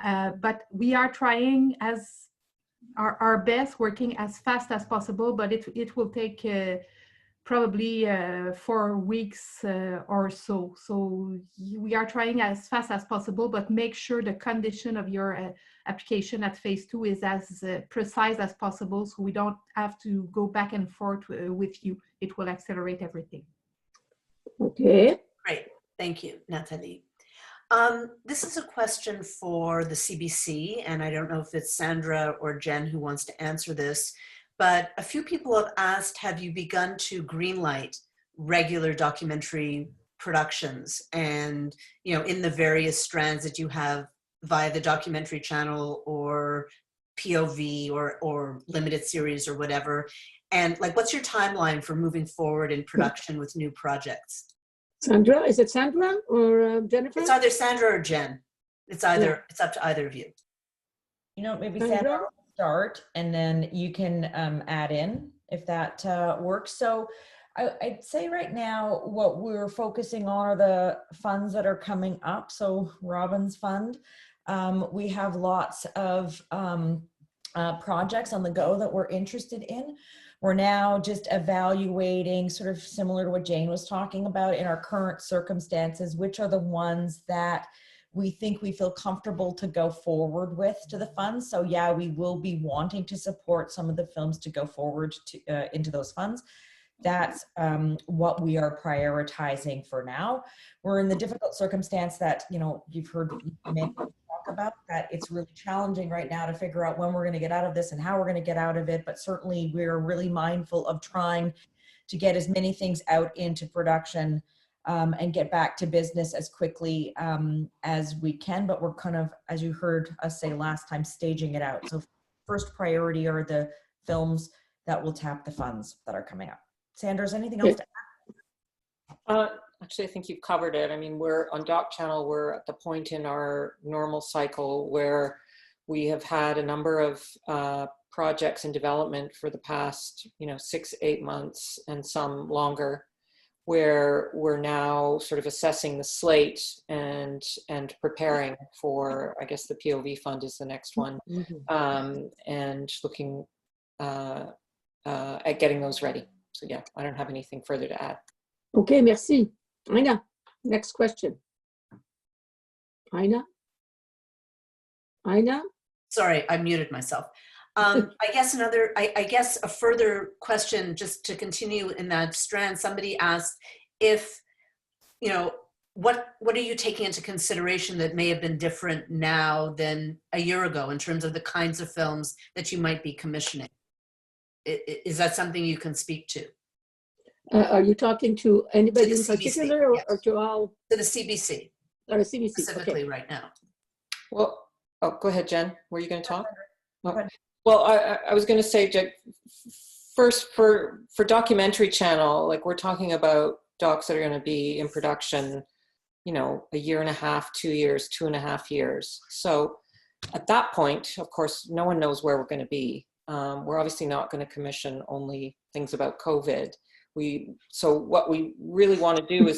But we are trying as our best, working as fast as possible, but it will take probably 4 weeks or so. So we are trying as fast as possible, but make sure the condition of your application at phase 2 is as precise as possible so we don't have to go back and forth with you. It will accelerate everything. Okay. Great. Thank you, Nathalie. This is a question for the CBC, and I don't know if it's Sandra or Jen who wants to answer this, but a few people have asked, have you begun to greenlight regular documentary productions and, you know, in the various strands that you have via the documentary channel or POV or limited series or whatever? And like, what's your timeline for moving forward in production with new projects? Sandra, is it Sandra or Jennifer? It's either Sandra or Jen. It's either, it's up to either of you. You know, maybe Sandra will start and then you can add in if that works. So I'd say right now what we're focusing on are the funds that are coming up. So Robin's Fund, we have lots of projects on the go that we're interested in. We're now just evaluating, sort of similar to what Jane was talking about, in our current circumstances, which are the ones that we think we feel comfortable to go forward with to the funds. So yeah, we will be wanting to support some of the films to go forward to, into those funds. That's what we are prioritizing for now. We're in the difficult circumstance that, you know, you've heard many talk about, that it's really challenging right now to figure out when we're going to get out of this and how we're going to get out of it. But certainly we're really mindful of trying to get as many things out into production and get back to business as quickly as we can. But we're kind of, as you heard us say last time, staging it out. So first priority are the films that will tap the funds that are coming up. Sandra, is anything else to add? Actually, I think you've covered it. I mean, we're on Doc Channel, we're at the point in our normal cycle where we have had a number of projects in development for the past, 6-8 months and some longer, where we're now sort of assessing the slate and preparing for, I guess the POV fund is the next one, and looking at getting those ready. So yeah, I don't have anything further to add. Okay, merci. Ina, next question. Ina? Sorry, I muted myself. I guess I guess a further question, just to continue in that strand, somebody asked if, what are you taking into consideration that may have been different now than a year ago in terms of the kinds of films that you might be commissioning? Is that something you can speak to? Are you talking to anybody in CBC, particular, yes. or to all? To the CBC. Or CBC, specifically okay. right now. Well, oh, go ahead, Jen. Were you going to talk? Oh. Well, I was going to say, Jen, first for documentary channel, like we're talking about docs that are going to be in production, you know, a year and a half, 2 years, 2.5 years. So at that point, of course, no one knows where we're going to be. We're obviously not going to commission only things about COVID. So what we really want to do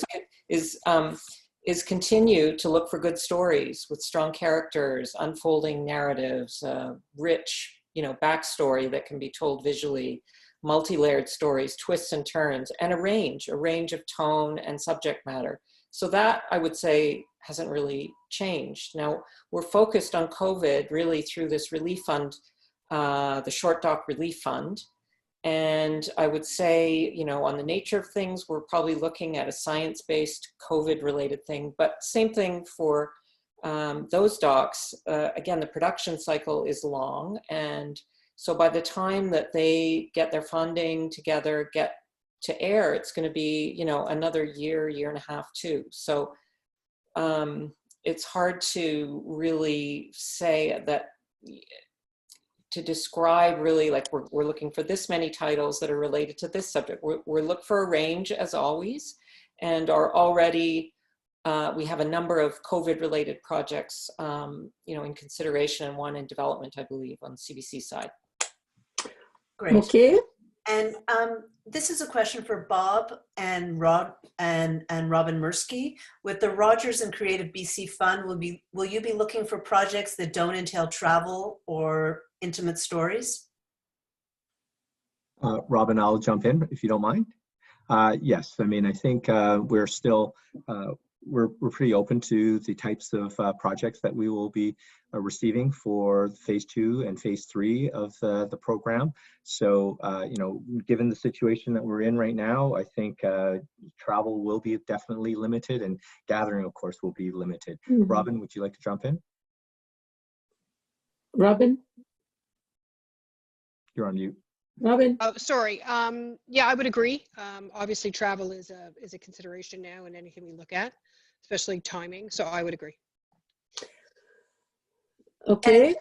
is continue to look for good stories with strong characters, unfolding narratives, rich, you know, backstory that can be told visually, multi-layered stories, twists and turns, and a range of tone and subject matter. So that, I would say, hasn't really changed. Now, we're focused on COVID really through this relief fund, the Short Doc Relief Fund. And I would say, you know, on the nature of things, we're probably looking at a science-based COVID-related thing, but same thing for those docs. Again, the production cycle is long. And so by the time that they get their funding together, get to air, it's going to be, you know, another year, year and a half too. So it's hard to really say that, to describe really like we're looking for this many titles that are related to this subject. We're looking for a range as always, and are already, we have a number of COVID related projects, you know, in consideration and one in development, I believe, on the CBC side. Great. Okay. And this is a question for Bob and Rob and Robin Mirsky. With the Rogers and Creative BC Fund, will you be looking for projects that don't entail travel or intimate stories? Robin, I'll jump in if you don't mind. Yes, I mean, I think we're still, we're pretty open to the types of projects that we will be receiving for phase 2 and phase 3 of the program. So, you know, given the situation that we're in right now, I think travel will be definitely limited, and gathering, of course, will be limited. Mm-hmm. Robin, would you like to jump in? Robin? You're on mute. Robin? Oh, sorry. Yeah, I would agree. Obviously, travel is a consideration now in anything we look at, especially timing. So I would agree. Okay.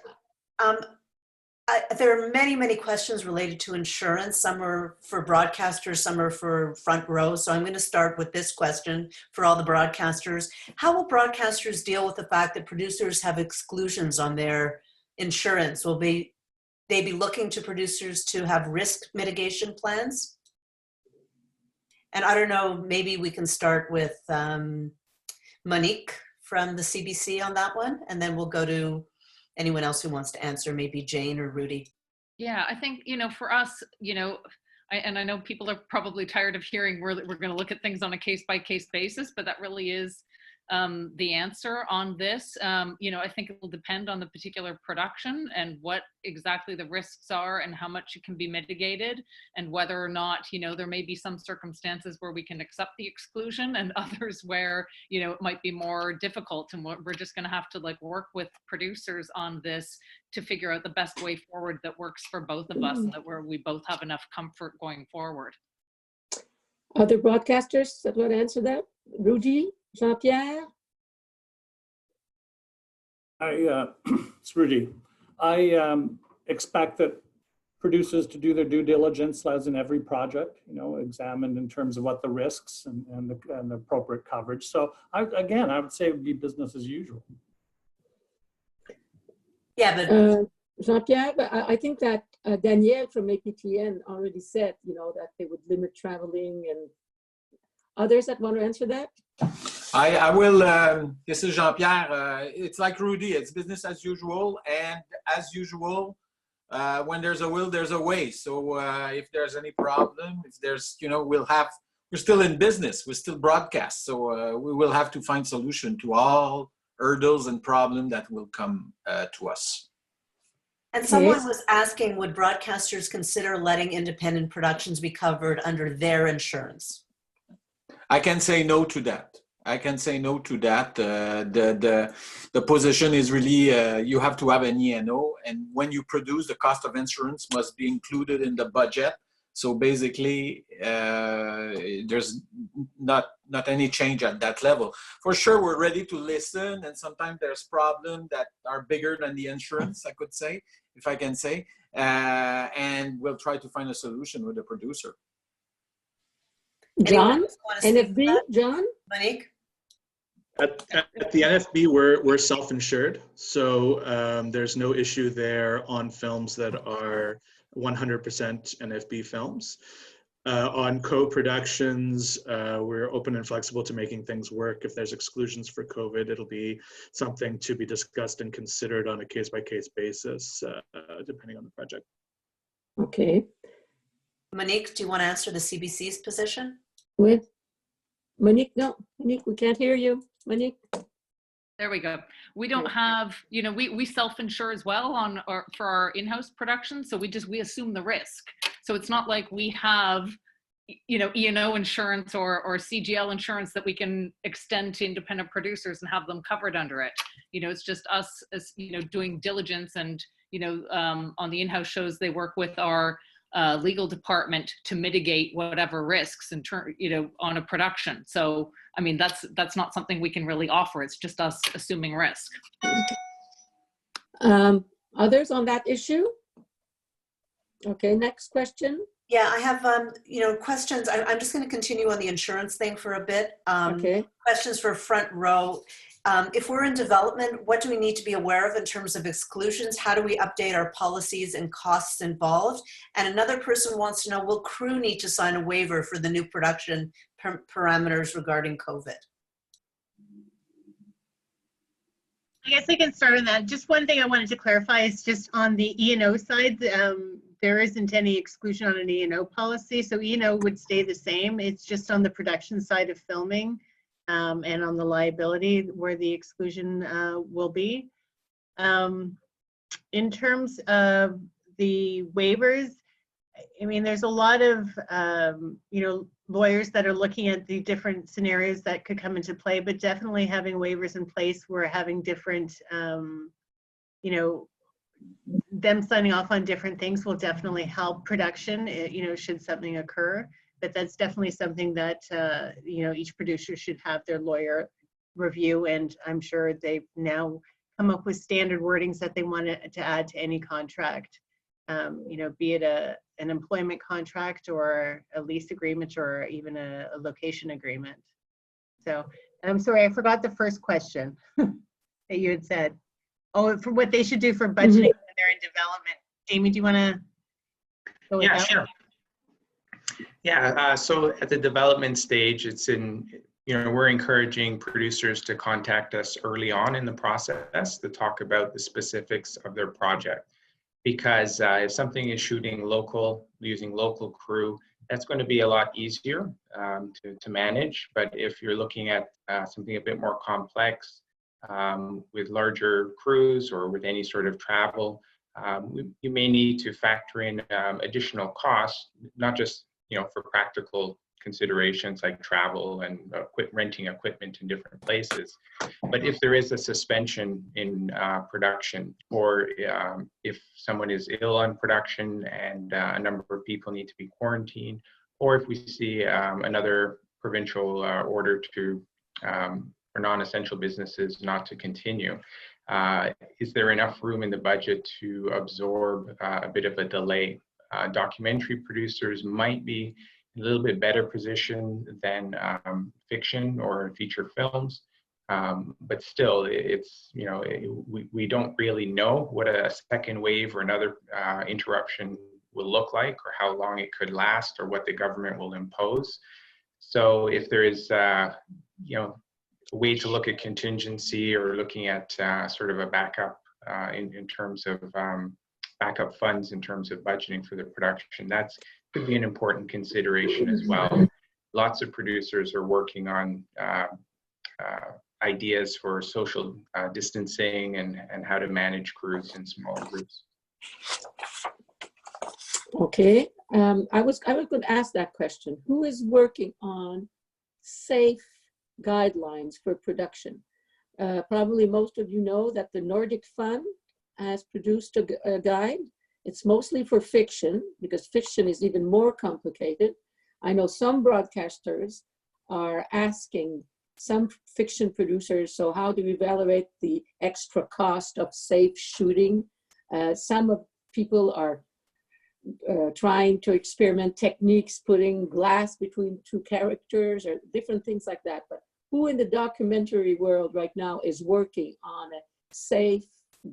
There are many questions related to insurance. Some are for broadcasters, some are for front row. So I'm going to start with this question for all the broadcasters. How will broadcasters deal with the fact that producers have exclusions on their insurance? Will they be looking to producers to have risk mitigation plans? And I don't know, maybe we can start with Monique from the CBC on that one, and then we'll go to anyone else who wants to answer, maybe Jane or Rudy. Yeah, I think, you know, for us, you know, I know people are probably tired of hearing we're going to look at things on a case-by-case basis, but that really is the answer on this. You know, I think it will depend on the particular production and what exactly the risks are and how much it can be mitigated, and whether or not, you know, there may be some circumstances where we can accept the exclusion and others where, you know, it might be more difficult, and we're just going to have to like work with producers on this to figure out the best way forward that works for both of us, and that where we both have enough comfort going forward. Other broadcasters that want to answer that? Rudy? Jean-Pierre? It's Rudy. I expect that producers to do their due diligence as in every project, you know, examined in terms of what the risks and the appropriate coverage. So I would say it would be business as usual. Yeah, but Jean-Pierre, I think that Danielle from APTN already said, you know, that they would limit traveling, and others that want to answer that? I will, this is Jean-Pierre. It's like Rudy, it's business as usual. And as usual, when there's a will, there's a way. So if there's any problem, if there's, you know, we're still in business, we're still broadcast. So we will have to find solution to all hurdles and problems that will come to us. And someone was asking, would broadcasters consider letting independent productions be covered under their insurance? I can say no to that. I can say no to that. The position is really you have to have an E&O, and when you produce, the cost of insurance must be included in the budget. So basically, there's not any change at that level. For sure, we're ready to listen, and sometimes there's problems that are bigger than the insurance, I could say, if I can say, and we'll try to find a solution with the producer. John, NFB, John? Monique? At the NFB, we're self-insured, so there's no issue there on films that are 100% NFB films. On co-productions, we're open and flexible to making things work. If there's exclusions for COVID, it'll be something to be discussed and considered on a case-by-case basis, depending on the project. Okay. Monique, do you want to answer the CBC's position? With Monique, no, Monique, we can't hear you. Monique. There we go. We don't have, you know, we self-insure as well for our in-house production. So we assume the risk. So it's not like we have, you know, E&O insurance or CGL insurance that we can extend to independent producers and have them covered under it. You know, it's just us, as you know, doing diligence, and you know, on the in-house shows, they work with our legal department to mitigate whatever risks in turn, you know, on a production. So I mean, that's not something we can really offer. It's just us assuming risk. Others on that issue? Okay, next question. Yeah, I have, you know, questions. I'm just going to continue on the insurance thing for a bit. Okay. Questions for front row. If we're in development, what do we need to be aware of in terms of exclusions? How do we update our policies and costs involved? And another person wants to know, will crew need to sign a waiver for the new production parameters regarding COVID? I guess I can start on that. Just one thing I wanted to clarify is just on the E&O side, there isn't any exclusion on an E&O policy. So E&O would stay the same. It's just on the production side of filming and on the liability where the exclusion will be. In terms of the waivers, I mean, there's a lot of, you know, lawyers that are looking at the different scenarios that could come into play, but definitely having waivers in place where having different, you know, them signing off on different things will definitely help production, you know, should something occur. But that's definitely something that, you know, each producer should have their lawyer review. And I'm sure they've now come up with standard wordings that they want to add to any contract, you know, be it an employment contract or a lease agreement or even a location agreement. So I'm sorry, I forgot the first question that you had said. Oh, for what they should do for budgeting when they're in development. Jamie, do you want to go with Yeah, that? sure. Yeah, so at the development stage, it's in, you know, we're encouraging producers to contact us early on in the process to talk about the specifics of their project. Because if something is shooting local, using local crew, that's going to be a lot easier to manage. But if you're looking at something a bit more complex with larger crews or with any sort of travel, you may need to factor in additional costs, not just, you know, for practical considerations like travel and renting equipment in different places. But if there is a suspension in production, or if someone is ill on production and a number of people need to be quarantined, or if we see another provincial order to for non-essential businesses not to continue, is there enough room in the budget to absorb a bit of a delay? Documentary producers might be a little bit better position than fiction or feature films, but still, it's, you know, we don't really know what a second wave or another interruption will look like, or how long it could last, or what the government will impose. So if there is, you know, a way to look at contingency, or looking at sort of a backup in terms of backup funds in terms of budgeting for the production, that's could be an important consideration as well. Lots of producers are working on ideas for social distancing and how to manage crews in small groups. Okay, I was going to ask that question. Who is working on safe guidelines for production. Probably most of you know that the Nordic Fund has produced a guide. It's mostly for fiction, because fiction is even more complicated. I know some broadcasters are asking some fiction producers, so how do we evaluate the extra cost of safe shooting? Some of people are trying to experiment techniques, putting glass between two characters or different things like that. But who in the documentary world right now is working on a safe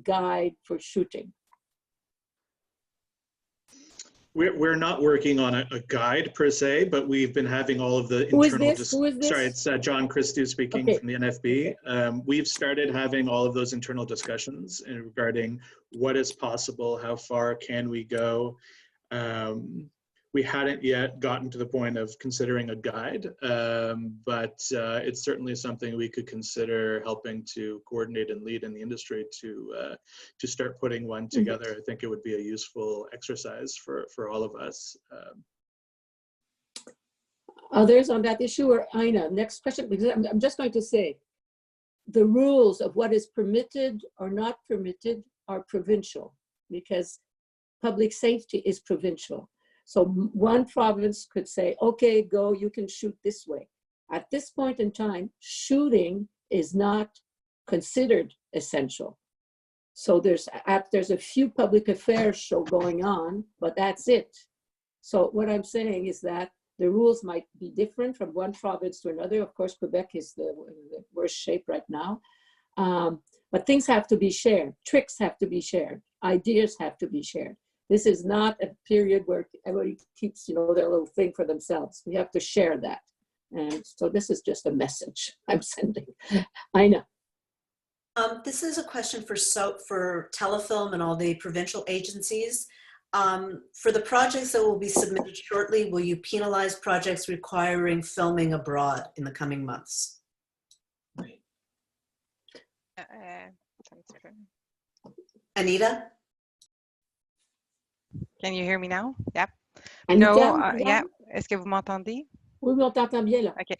guide for shooting? We're not working on a guide per se, but we've been having all of the Who is internal. this? Who is this? Sorry, it's John Christou speaking from the NFB. We've started having all of those internal discussions regarding what is possible, how far can we go. We hadn't yet gotten to the point of considering a guide, but it's certainly something we could consider helping to coordinate and lead in the industry to start putting one together. I think it would be a useful exercise for all of us. Others on that issue, or Ina? Next question, because I'm just going to say, the rules of what is permitted or not permitted are provincial, because public safety is provincial. So one province could say, okay, go, you can shoot this way. At this point in time, shooting is not considered essential. So there's a few public affairs show going on, but that's it. So what I'm saying is that the rules might be different from one province to another. Of course, Quebec is the worst shape right now. But things have to be shared. Tricks have to be shared. Ideas have to be shared. This is not a period where everybody keeps, their little thing for themselves. We have to share that. And so this is just a message I'm sending. Ina. This is a question for Telefilm and all the provincial agencies. For the projects that will be submitted shortly, will you penalize projects requiring filming abroad in the coming months? Anita? Can you hear me now? Yep. Anita, No, yeah. Est-ce que vous m'entendez? Oui, on t'entend bien là. OK.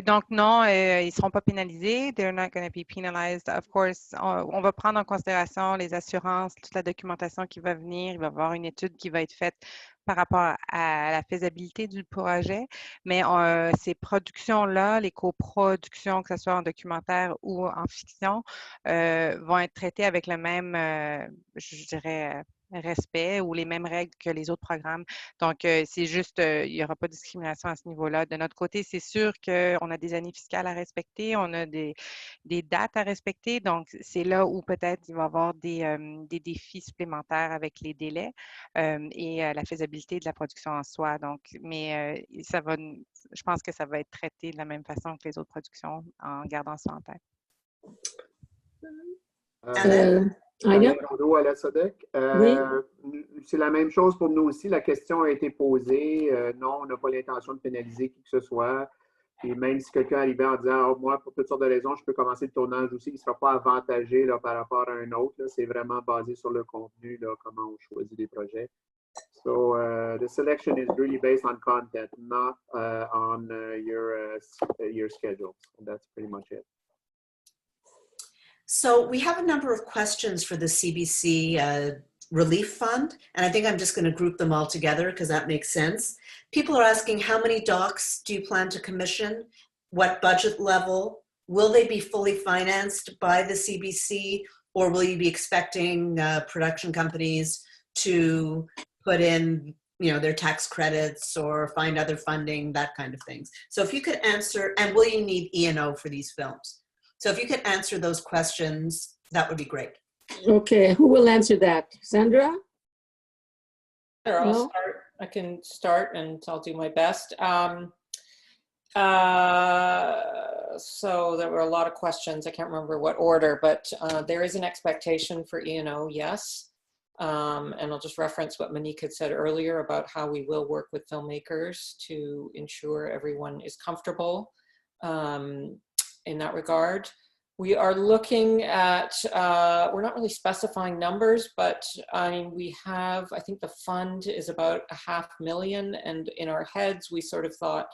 Donc non, ils ne seront pas pénalisés. They're not going to be penalized. Of course, on va prendre en considération les assurances, toute la documentation qui va venir. Il va y avoir une étude qui va être faite par rapport à la faisabilité du projet. Mais ces productions-là, les coproductions, que ce soit en documentaire ou en fiction, vont être traitées avec le même, je dirais, respect ou les mêmes règles que les autres programmes. Donc, c'est juste, il n'y aura pas de discrimination à ce niveau-là. De notre côté, c'est sûr qu'on a des années fiscales à respecter, on a des dates à respecter. Donc, c'est là où peut-être il va y avoir des défis supplémentaires avec les délais et la faisabilité de la production en soi. Donc, mais je pense que ça va être traité de la même façon que les autres productions en gardant ça en tête. Alain Rondeau à la SODEC. Oui. C'est la même chose pour nous aussi. La question a été posée. Non, on n'a pas l'intention de pénaliser qui que ce soit. Et même si quelqu'un arrivait en disant oh, moi, pour toutes sortes de raisons, je peux commencer le tournage aussi, il ne sera pas avantagé là, par rapport à un autre. C'est vraiment basé sur le contenu, là, comment on choisit des projets. So the selection is really based on content, not on your schedule. And that's pretty much it. So we have a number of questions for the CBC Relief Fund, and I think I'm just going to group them all together because that makes sense. People are asking, how many docs do you plan to commission? What budget level? Will they be fully financed by the CBC, or will you be expecting production companies to put in their tax credits or find other funding, that kind of things? So if you could answer, and will you need E&O for these films? So if you could answer those questions, that would be great. Okay, who will answer that? Sandra? Sure, I'll start. I can start and I'll do my best. So there were a lot of questions. I can't remember what order, but there is an expectation for E&O, yes. And I'll just reference what Monique had said earlier about how we will work with filmmakers to ensure everyone is comfortable in that regard. We are looking at, we're not really specifying numbers, but I mean, we have, I think the fund is about $500,000, and in our heads, we sort of thought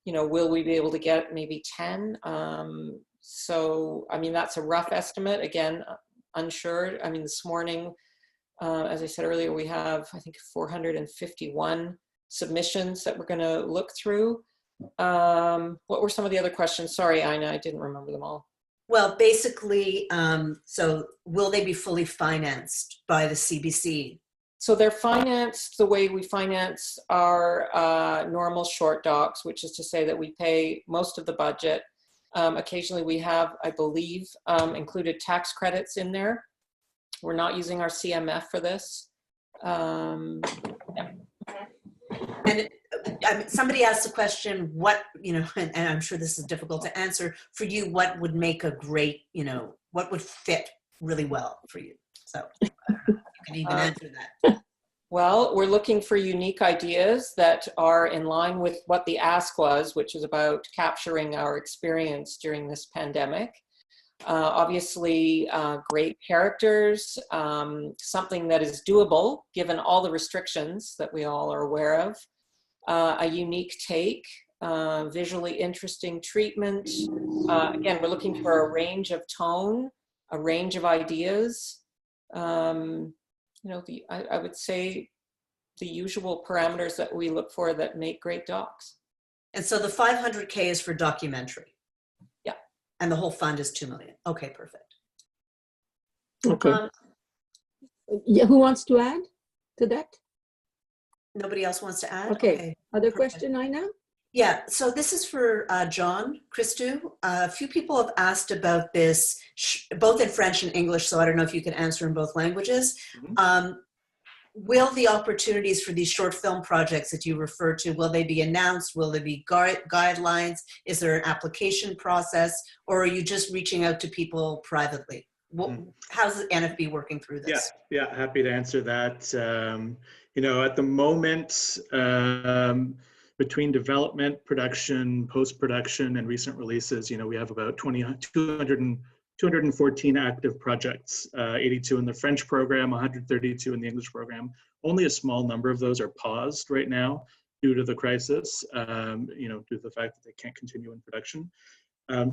you know, will we be able to get maybe 10? So, I mean, that's a rough estimate. Again, unsure. I mean, this morning, as I said earlier, we have, I think, 451 submissions that we're going to look through. What were some of the other questions? Sorry, Ina, I didn't remember them all. Well, basically, so will they be fully financed by the CBC? So they're financed the way we finance our normal short docs, which is to say that we pay most of the budget. Occasionally we have, I believe, included tax credits in there. We're not using our CMF for this. Yeah. And somebody asked the question, what, you know, and I'm sure this is difficult to answer for you, what would make a great, you know, what would fit really well for you? So I don't know if you can even answer that. Well, we're looking for unique ideas that are in line with what the ask was, which is about capturing our experience during this pandemic. Obviously, great characters, something that is doable given all the restrictions that we all are aware of, a unique take, visually interesting treatment. Again, we're looking for a range of tone, a range of ideas. You know, I would say the usual parameters that we look for that make great docs. And so the 500K is for documentary? Yeah. And the whole fund is 2 million. Okay, perfect. Okay. Yeah, who wants to add to that? Nobody else wants to add? Okay. Other perfect. question, Ina? Yeah, so this is for John Christou. A few people have asked about this, both in French and English, so I don't know if you can answer in both languages. Mm-hmm. Will the opportunities for these short film projects that you refer to, will they be announced? Will there be guidelines? Is there an application process? Or are you just reaching out to people privately? How's the NFB working through this? Yeah, happy to answer that. You know, at the moment, between development, production, post-production, and recent releases, you know, we have about 214 active projects, 82 in the French program, 132 in the English program. Only a small number of those are paused right now due to the crisis, you know, due to the fact that they can't continue in production.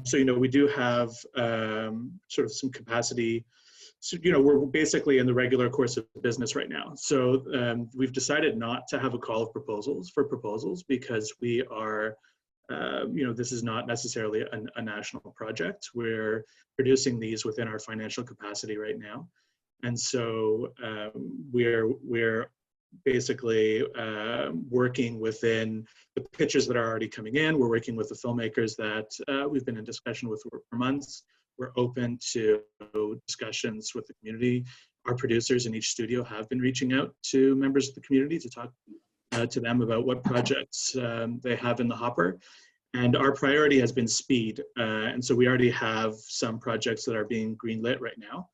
So, you know, we do have sort of some capacity. So, you know, we're basically in the regular course of business right now. So we've decided not to have a call of proposals because we are, you know, this is not necessarily a national project. We're producing these within our financial capacity right now. And so we're basically working within the pitches that are already coming in. We're working with the filmmakers that we've been in discussion with for months. We're open to discussions with the community. Our producers in each studio have been reaching out to members of the community to talk to them about what projects they have in the hopper. And our priority has been speed. And so we already have some projects that are being greenlit right now.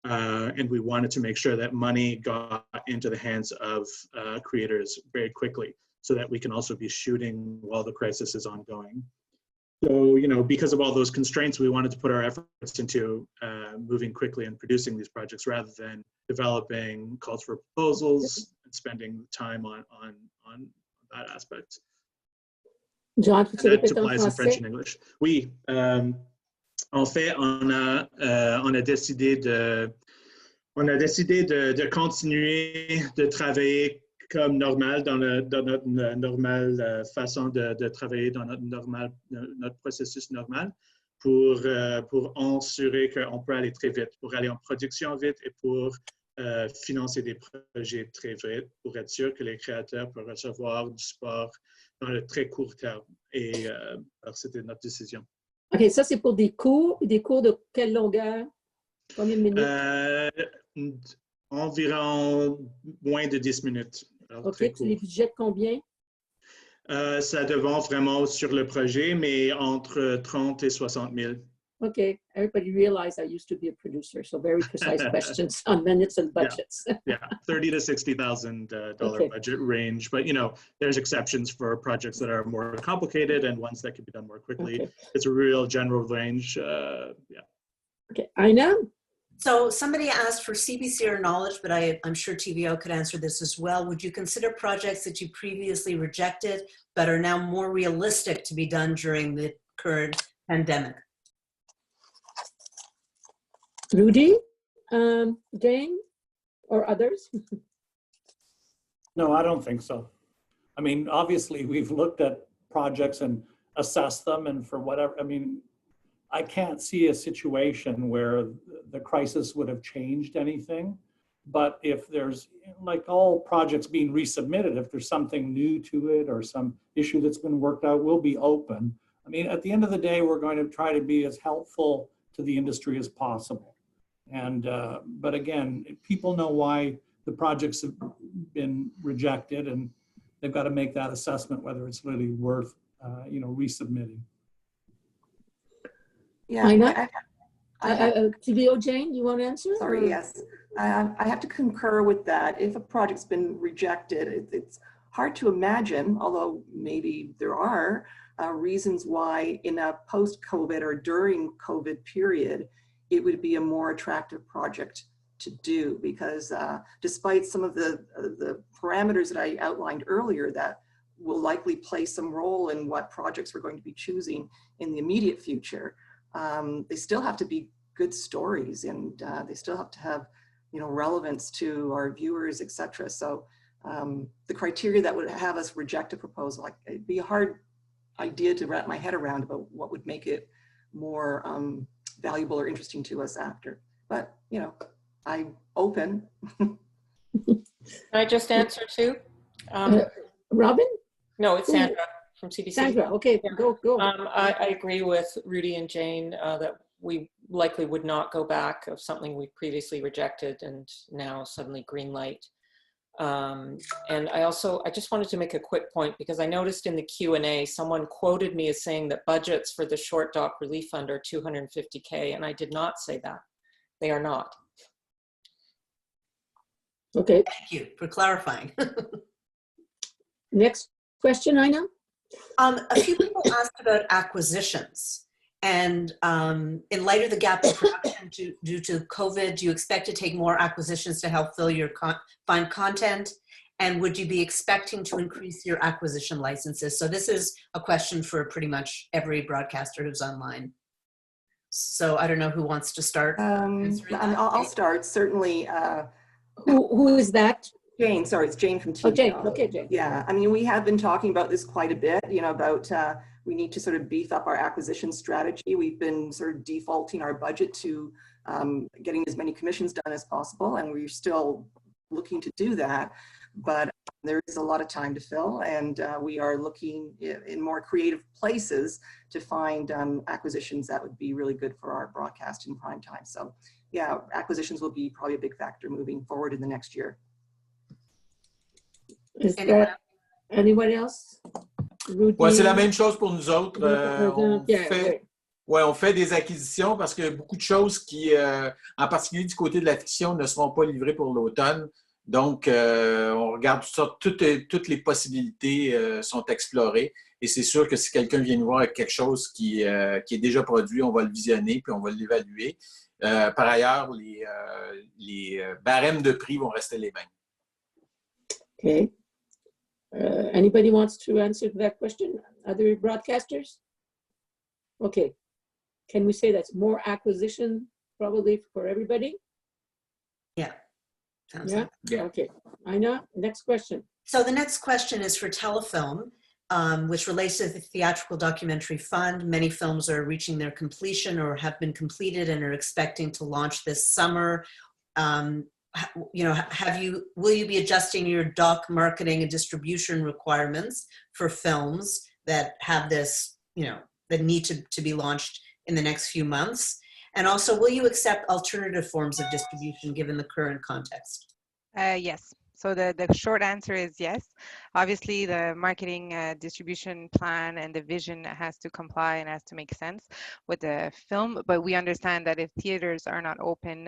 And we wanted to make sure that money got into the hands of creators very quickly so that we can also be shooting while the crisis is ongoing. So, you know, because of all those constraints, we wanted to put our efforts into moving quickly and producing these projects rather than developing calls for proposals and spending time on that aspect. John, tu that répètes en applies in French français? and English. Oui, en fait, on a décidé de continuer de travailler comme normal dans notre normale façon de travailler dans notre processus normal pour assurer qu'on peut aller très vite, pour aller en production vite et pour financer des projets très vite, pour être sûr que les créateurs peuvent recevoir du support dans le très court terme. Et c'était notre décision. OK, ça c'est pour des cours de quelle longueur? Combien de minutes? Environ moins de 10 minutes. Alors, OK, tu les budgètes combien? Ça dépend vraiment sur le projet, mais entre 30 et 60 000. Okay, everybody realized I used to be a producer, so very precise questions on minutes and budgets. Yeah, $30,000 to $60,000 budget range, but you know, there's exceptions for projects that are more complicated and ones that can be done more quickly. Okay. It's a real general range. Yeah. Okay, I know. So somebody asked for CBC or knowledge, but I'm sure TVO could answer this as well. Would you consider projects that you previously rejected but are now more realistic to be done during the current pandemic? Rudy, Jane, or others? No, I don't think so. I mean, obviously, we've looked at projects and assessed them, and for whatever, I mean, I can't see a situation where the crisis would have changed anything. But if there's, like all projects being resubmitted, if there's something new to it or some issue that's been worked out, we'll be open. I mean, at the end of the day, we're going to try to be as helpful to the industry as possible. And, but again, people know why the projects have been rejected, and they've got to make that assessment whether it's really worth, you know, resubmitting. Yeah, TVO Jane, you want to answer? Sorry, or? yes. I have to concur with that. If a project's been rejected, it's hard to imagine, although maybe there are reasons why in a post-COVID or during COVID period, it would be a more attractive project to do, because despite some of the parameters that I outlined earlier that will likely play some role in what projects we're going to be choosing in the immediate future, they still have to be good stories, and they still have to have, you know, relevance to our viewers, etc. So the criteria that would have us reject a proposal, like, it'd be a hard idea to wrap my head around about what would make it more valuable or interesting to us after. But, you know, I'm open. Can I just answer too? Robin? No, it's Sandra from CBC. Sandra, okay, go. I agree with Rudy and Jane that we likely would not go back of something we previously rejected and now suddenly green light. And I just wanted to make a quick point, because I noticed in the Q&A, someone quoted me as saying that budgets for the short doc relief fund are $250K, and I did not say that. They are not. Okay. Thank you for clarifying. Next question, Ina. A few people asked about acquisitions. And in light of the gap in production due to COVID, do you expect to take more acquisitions to help fill your find content? And would you be expecting to increase your acquisition licenses? So this is a question for pretty much every broadcaster who's online. So I don't know who wants to start. I'll start, certainly. Who is that? Jane, sorry, it's Jane from TV. Oh, Jane, okay, Jane. Yeah, I mean, we have been talking about this quite a bit, you know, about we need to sort of beef up our acquisition strategy. We've been sort of defaulting our budget to getting as many commissions done as possible, and we're still looking to do that. But there is a lot of time to fill, and we are looking in more creative places to find acquisitions that would be really good for our broadcast in prime time. So yeah, acquisitions will be probably a big factor moving forward in the next year. Is there anyone else? Ouais, c'est la même chose pour nous autres. On fait des acquisitions parce qu'il y a beaucoup de choses qui, en particulier du côté de la fiction, ne seront pas livrées pour l'automne. Donc, on regarde toutes les possibilités sont explorées. Et c'est sûr que si quelqu'un vient nous voir avec quelque chose qui est déjà produit, on va le visionner puis on va l'évaluer. Par ailleurs, les barèmes de prix vont rester les mêmes. Okay. Anybody wants to answer that question? Other broadcasters? Okay. Can we say that's more acquisition probably for everybody? Yeah. Sounds Yeah? like. Yeah. Okay. Ina, next question. So the next question is for Telefilm, which relates to the Theatrical Documentary Fund. Many films are reaching their completion or have been completed and are expecting to launch this summer. You know, will you be adjusting your doc marketing and distribution requirements for films that have this, you know, that need to be launched in the next few months? And also, will you accept alternative forms of distribution given the current context? Yes. So the short answer is yes. Obviously, the marketing distribution plan and the vision has to comply and has to make sense with the film. But we understand that if theaters are not open,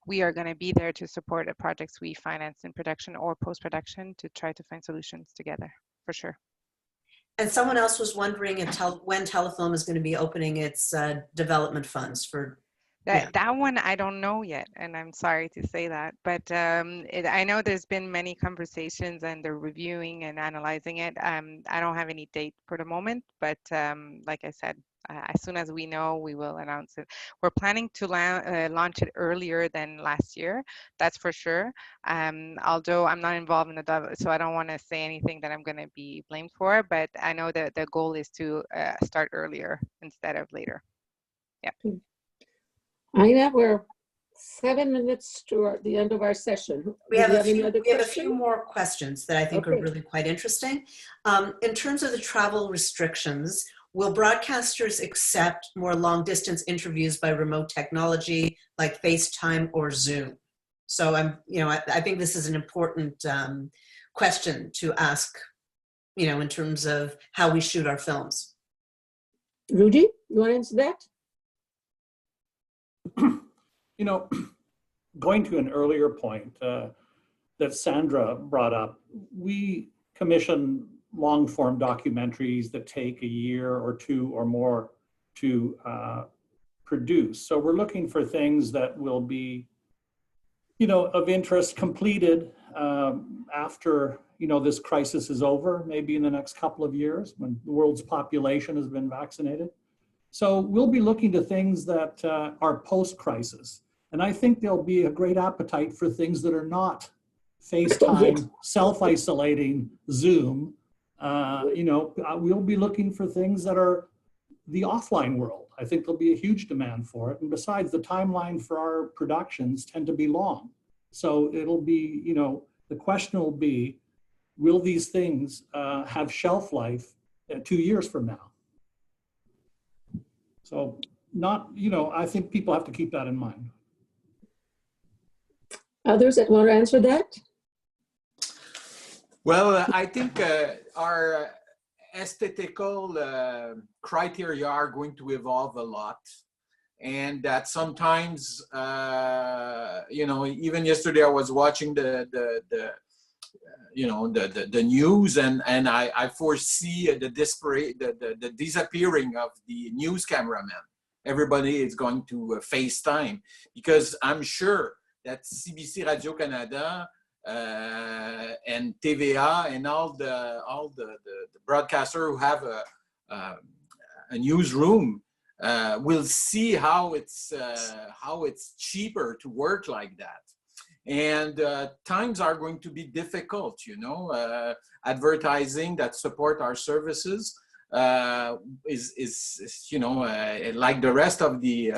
we are going to be there to support the projects we finance in production or post-production to try to find solutions together, for sure. And someone else was wondering if when Telefilm is going to be opening its development funds for That one I don't know yet, and I'm sorry to say that, but I know there's been many conversations and they're reviewing and analyzing it. I don't have any date for the moment, but like I said, as soon as we know, we will announce it. We're planning to launch it earlier than last year, that's for sure. Although I'm not involved in the so I don't want to say anything that I'm going to be blamed for, but I know that the goal is to start earlier instead of later. Yeah. Aina, we're 7 minutes to the end of our session. We have a few more questions that I think are really quite interesting. In terms of the travel restrictions, will broadcasters accept more long distance interviews by remote technology like FaceTime or Zoom? So I think this is an important question to ask, in terms of how we shoot our films. Rudy, you want to answer that? Going to an earlier point that Sandra brought up, we commission long-form documentaries that take a year or two or more to produce. So we're looking for things that will be, of interest, completed after, this crisis is over, maybe in the next couple of years when the world's population has been vaccinated. So we'll be looking to things that are post-crisis. And I think there'll be a great appetite for things that are not FaceTime, self-isolating, Zoom. We'll be looking for things that are the offline world. I think there'll be a huge demand for it. And besides, the timeline for our productions tend to be long. So it'll be, the question will be, will these things have shelf life 2 years from now? So I think people have to keep that in mind. Others that want to answer that? Well, I think our aesthetical criteria are going to evolve a lot. And that sometimes, even yesterday I was watching the news, and I foresee the disappearing of the news cameraman. Everybody is going to FaceTime, because I'm sure that CBC Radio-Canada and TVA and all the broadcasters who have a newsroom will see how it's cheaper to work like that. And times are going to be difficult, advertising that support our services is like the rest of the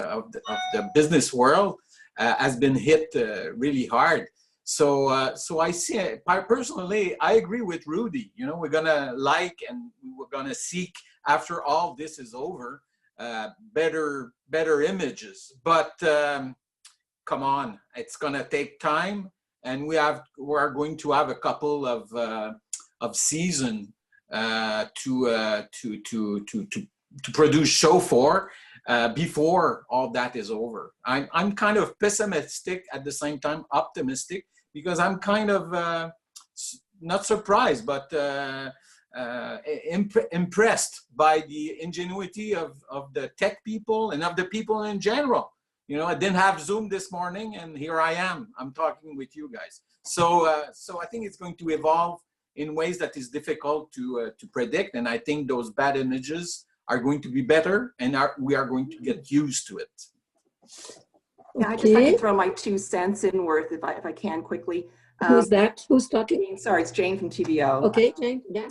business world has been hit really hard. So I see, personally, I agree with Rudy. We're gonna and we're gonna seek, after all this is over, better images. But come on, it's gonna take time, and we are going to have a couple of season to produce show for before all that is over. I'm kind of pessimistic at the same time optimistic, because I'm kind of not surprised, but impressed by the ingenuity of the tech people and of the people in general. I didn't have Zoom this morning, and here I am. I'm talking with you guys. So I think it's going to evolve in ways that is difficult to predict, and I think those bad images are going to be better, and we are going to get used to it. Yeah, I can throw my 2 cents in worth if I can quickly. Who's that? Who's talking? Sorry, it's Jane from TVO. Okay, Jane, yeah.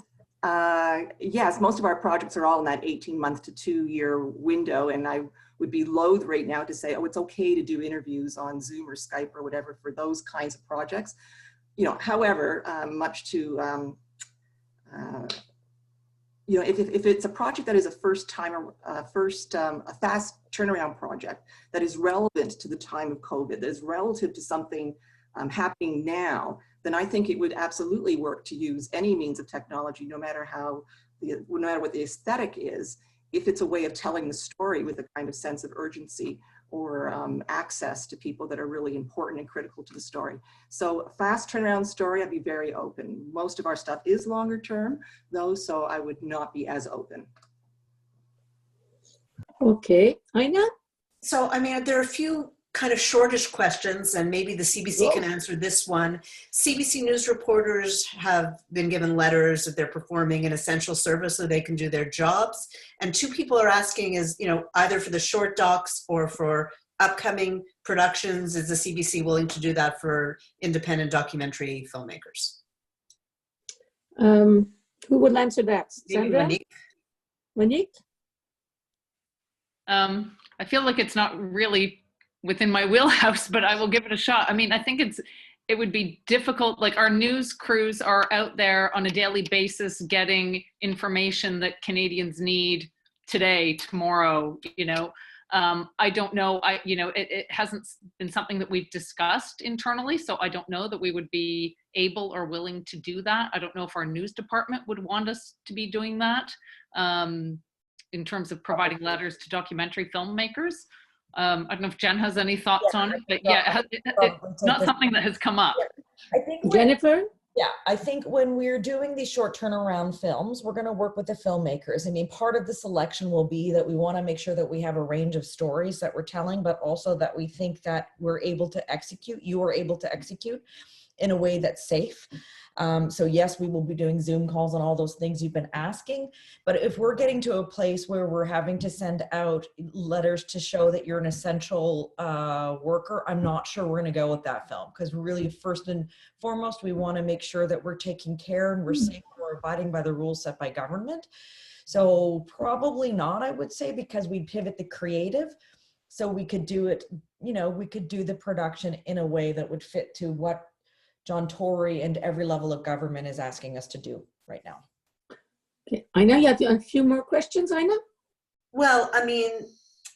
Yes, most of our projects are all in that 18-month to 2-year window, and I would be loath right now to say, oh, it's okay to do interviews on Zoom or Skype or whatever for those kinds of projects. However, much to if it's a project that is a a fast turnaround project that is relevant to the time of COVID, that is relative to something happening now, then I think it would absolutely work to use any means of technology, no matter what the aesthetic is, if it's a way of telling the story with a kind of sense of urgency or access to people that are really important and critical to the story. So a fast turnaround story, I'd be very open. Most of our stuff is longer term though, so I would not be as open. Okay, Aina? So, I mean, there are a few kind of shortish questions, and maybe the CBC can answer this one. CBC News reporters have been given letters that they're performing an essential service so they can do their jobs. And two people are asking is, you know, either for the short docs or for upcoming productions, is the CBC willing to do that for independent documentary filmmakers? Who would answer that? Maybe Sandra? Monique? Monique? I feel like it's not really within my wheelhouse, but I will give it a shot. I mean, I think it would be difficult. Like, our news crews are out there on a daily basis getting information that Canadians need today, tomorrow, you know. I don't know, it hasn't been something that we've discussed internally, so I don't know that we would be able or willing to do that. I don't know if our news department would want us to be doing that in terms of providing letters to documentary filmmakers. I don't know if Jen has any thoughts on it, but yeah, it's not something that has come up. I think Jennifer? Yeah, I think when we're doing these short turnaround films, we're going to work with the filmmakers. I mean, part of the selection will be that we want to make sure that we have a range of stories that we're telling, but also that we think that we're able to execute, you are able to execute in a way that's safe. So yes, we will be doing Zoom calls and all those things you've been asking. But if we're getting to a place where we're having to send out letters to show that you're an essential worker, I'm not sure we're going to go with that film, because really, first and foremost, we want to make sure that we're taking care and we're safe and we're abiding by the rules set by government. So probably not, I would say, because we pivot the creative. So we could do it, you know, we could do the production in a way that would fit to what John Tory and every level of government is asking us to do right now. Okay. Aina, you have a few more questions, Aina? Well, I mean,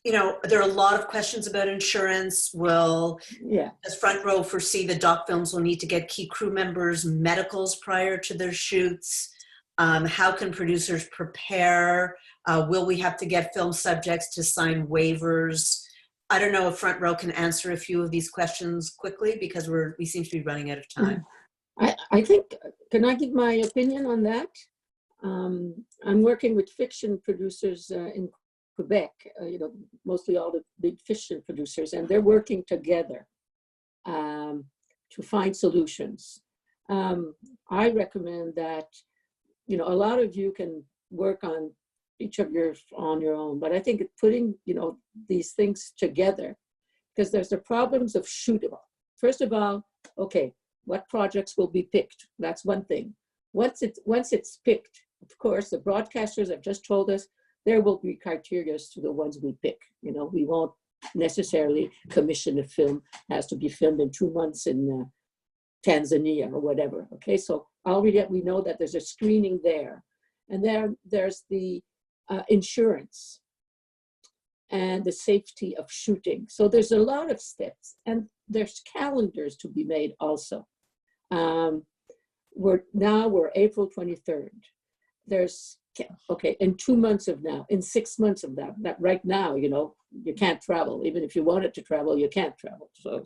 you know, there are a lot of questions about insurance. Will, does Front Row foresee the doc films will need to get key crew members medicals prior to their shoots? How can producers prepare? Will we have to get film subjects to sign waivers? I don't know if Front Row can answer a few of these questions quickly, because we seem to be running out of time. I think, can I give my opinion on that? I'm working with fiction producers in Quebec, you know, mostly all the big fiction producers, and they're working together to find solutions. I recommend that, you know, a lot of you can work on each of yours on your own, but I think putting, you know, these things together, because there's the problems of shootable. First of all, okay, what projects will be picked? That's one thing. Once it's picked, of course, the broadcasters have just told us there will be criteria to the ones we pick. You know, we won't necessarily commission a film, has to be filmed in 2 months in Tanzania or whatever. Okay, so already we know that there's a screening there. And there's the insurance and the safety of shooting. So there's a lot of steps, and there's calendars to be made also. We're April 23rd. There's, okay, in 2 months of now, in 6 months of that right now, you know, you can't travel. Even if you wanted to travel, you can't travel. So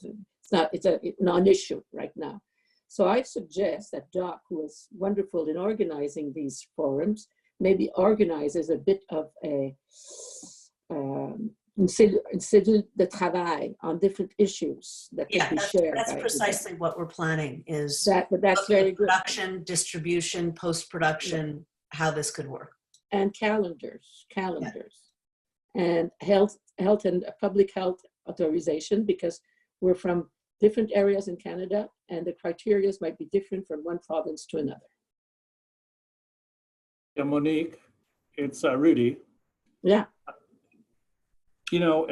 it's a non-issue right now. So I suggest that Doc, who is wonderful in organizing these forums, maybe organizes a bit of a cellule de travail on different issues that can be shared. That's precisely what we're planning, is that's very good. Production, distribution, post-production, how this could work. And calendars, and health and public health authorization, because we're from different areas in Canada, and the criteria might be different from one province to another. Yeah, Monique, it's Rudy. Yeah. You know,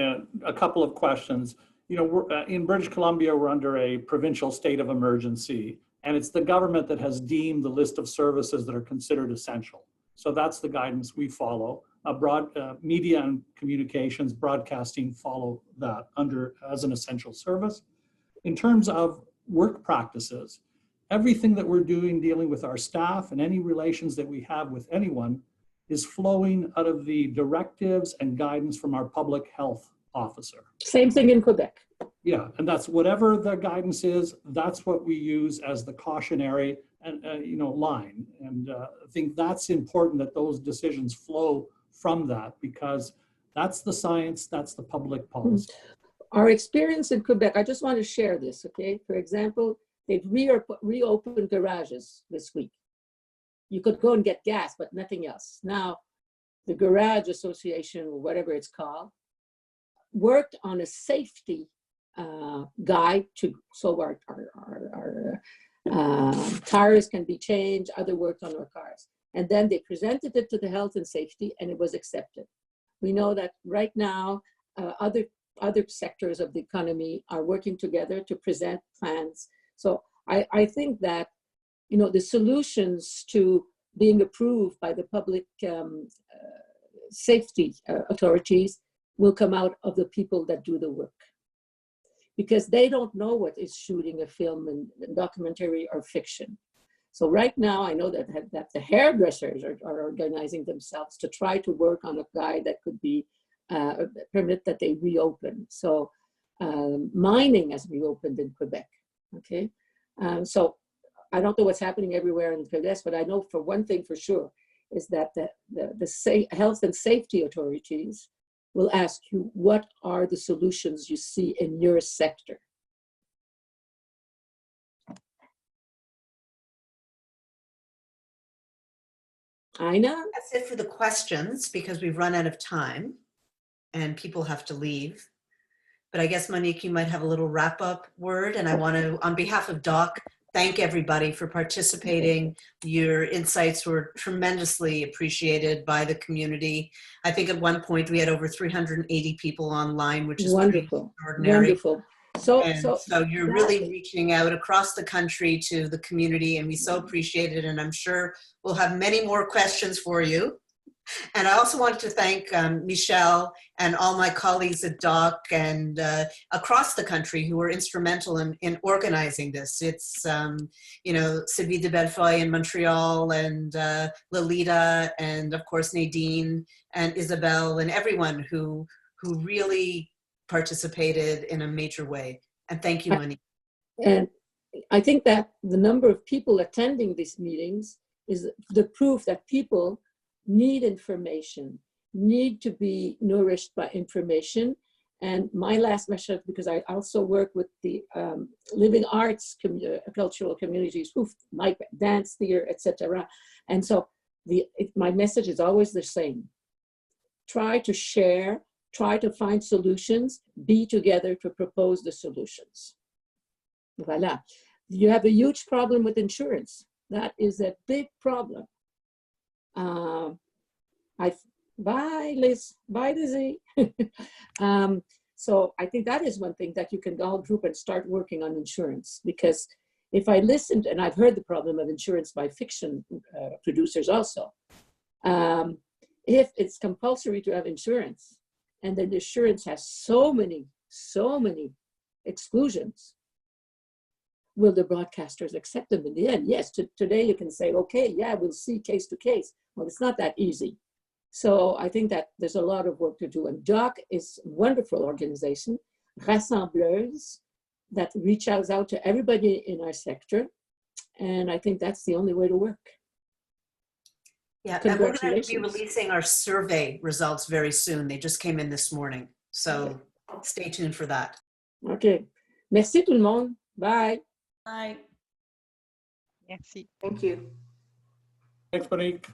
a couple of questions. You know, we're, in British Columbia, we're under a provincial state of emergency, and it's the government that has deemed the list of services that are considered essential. So that's the guidance we follow. Media and communications, broadcasting follow that as an essential service. In terms of work practices, everything that we're doing dealing with our staff and any relations that we have with anyone is flowing out of the directives and guidance from our public health officer. Same thing in Quebec. Yeah, and that's whatever the guidance is, that's what we use as the cautionary and you know, line. And I think that's important that those decisions flow from that, because That's the science, that's the public policy. Our experience in Quebec, I just want to share this, okay? For example, they've reopened garages this week. You could go and get gas, but nothing else. Now, the Garage Association, or whatever it's called, worked on a safety guide so our tires can be changed, other work on our cars. And then they presented it to the health and safety, and it was accepted. We know that right now, other sectors of the economy are working together to present plans. So I think that, you know, the solutions to being approved by the public safety authorities will come out of the people that do the work, because they don't know what is shooting a film and documentary or fiction. So right now, I know that the hairdressers are organizing themselves to try to work on a guide that could be permit that they reopen. So mining has reopened in Quebec, okay? So I don't know what's happening everywhere in Quebec, but I know for one thing for sure is that the health and safety authorities will ask you, what are the solutions you see in your sector? Aina? That's it for the questions, because we've run out of time and people have to leave. But I guess, Monique, you might have a little wrap-up word, and I want to, on behalf of DOC, thank everybody for participating. Your insights were tremendously appreciated by the community. I think at one point we had over 380 people online, which is wonderful, extraordinary. Wonderful. So you're really reaching out across the country to the community, and we so appreciate it. And I'm sure we'll have many more questions for you. And I also wanted to thank Michelle and all my colleagues at DOC and across the country who were instrumental in organizing this. It's, you know, Sylvie de Bellefeuille in Montreal, and Lolita, and of course Nadine and Isabel, and everyone who really participated in a major way. And thank you, Monique. And I think that the number of people attending these meetings is the proof that people need information, need to be nourished by information. And my last message, because I also work with the living arts cultural communities, who like dance, theater, etc. And so my message is always the same. Try to share, try to find solutions, be together to propose the solutions. Voilà. You have a huge problem with insurance. That is a big problem. Bye, Liz. Bye, Lizzie. So I think that is one thing that you can all group and start working on insurance, because if I listened, and I've heard the problem of insurance by fiction producers also, if it's compulsory to have insurance, and then the insurance has so many exclusions, will the broadcasters accept them in the end? Yes, today you can say, okay, yeah, we'll see case to case. Well, it's not that easy. So I think that there's a lot of work to do. And DOC is a wonderful organization, rassembleuse, that reaches out to everybody in our sector. And I think that's the only way to work. Yeah, and we're going to be releasing our survey results very soon. They just came in this morning. So stay tuned for that. Okay. Merci tout le monde. Bye. Bye. Merci. Thank you. Thanks, Monique.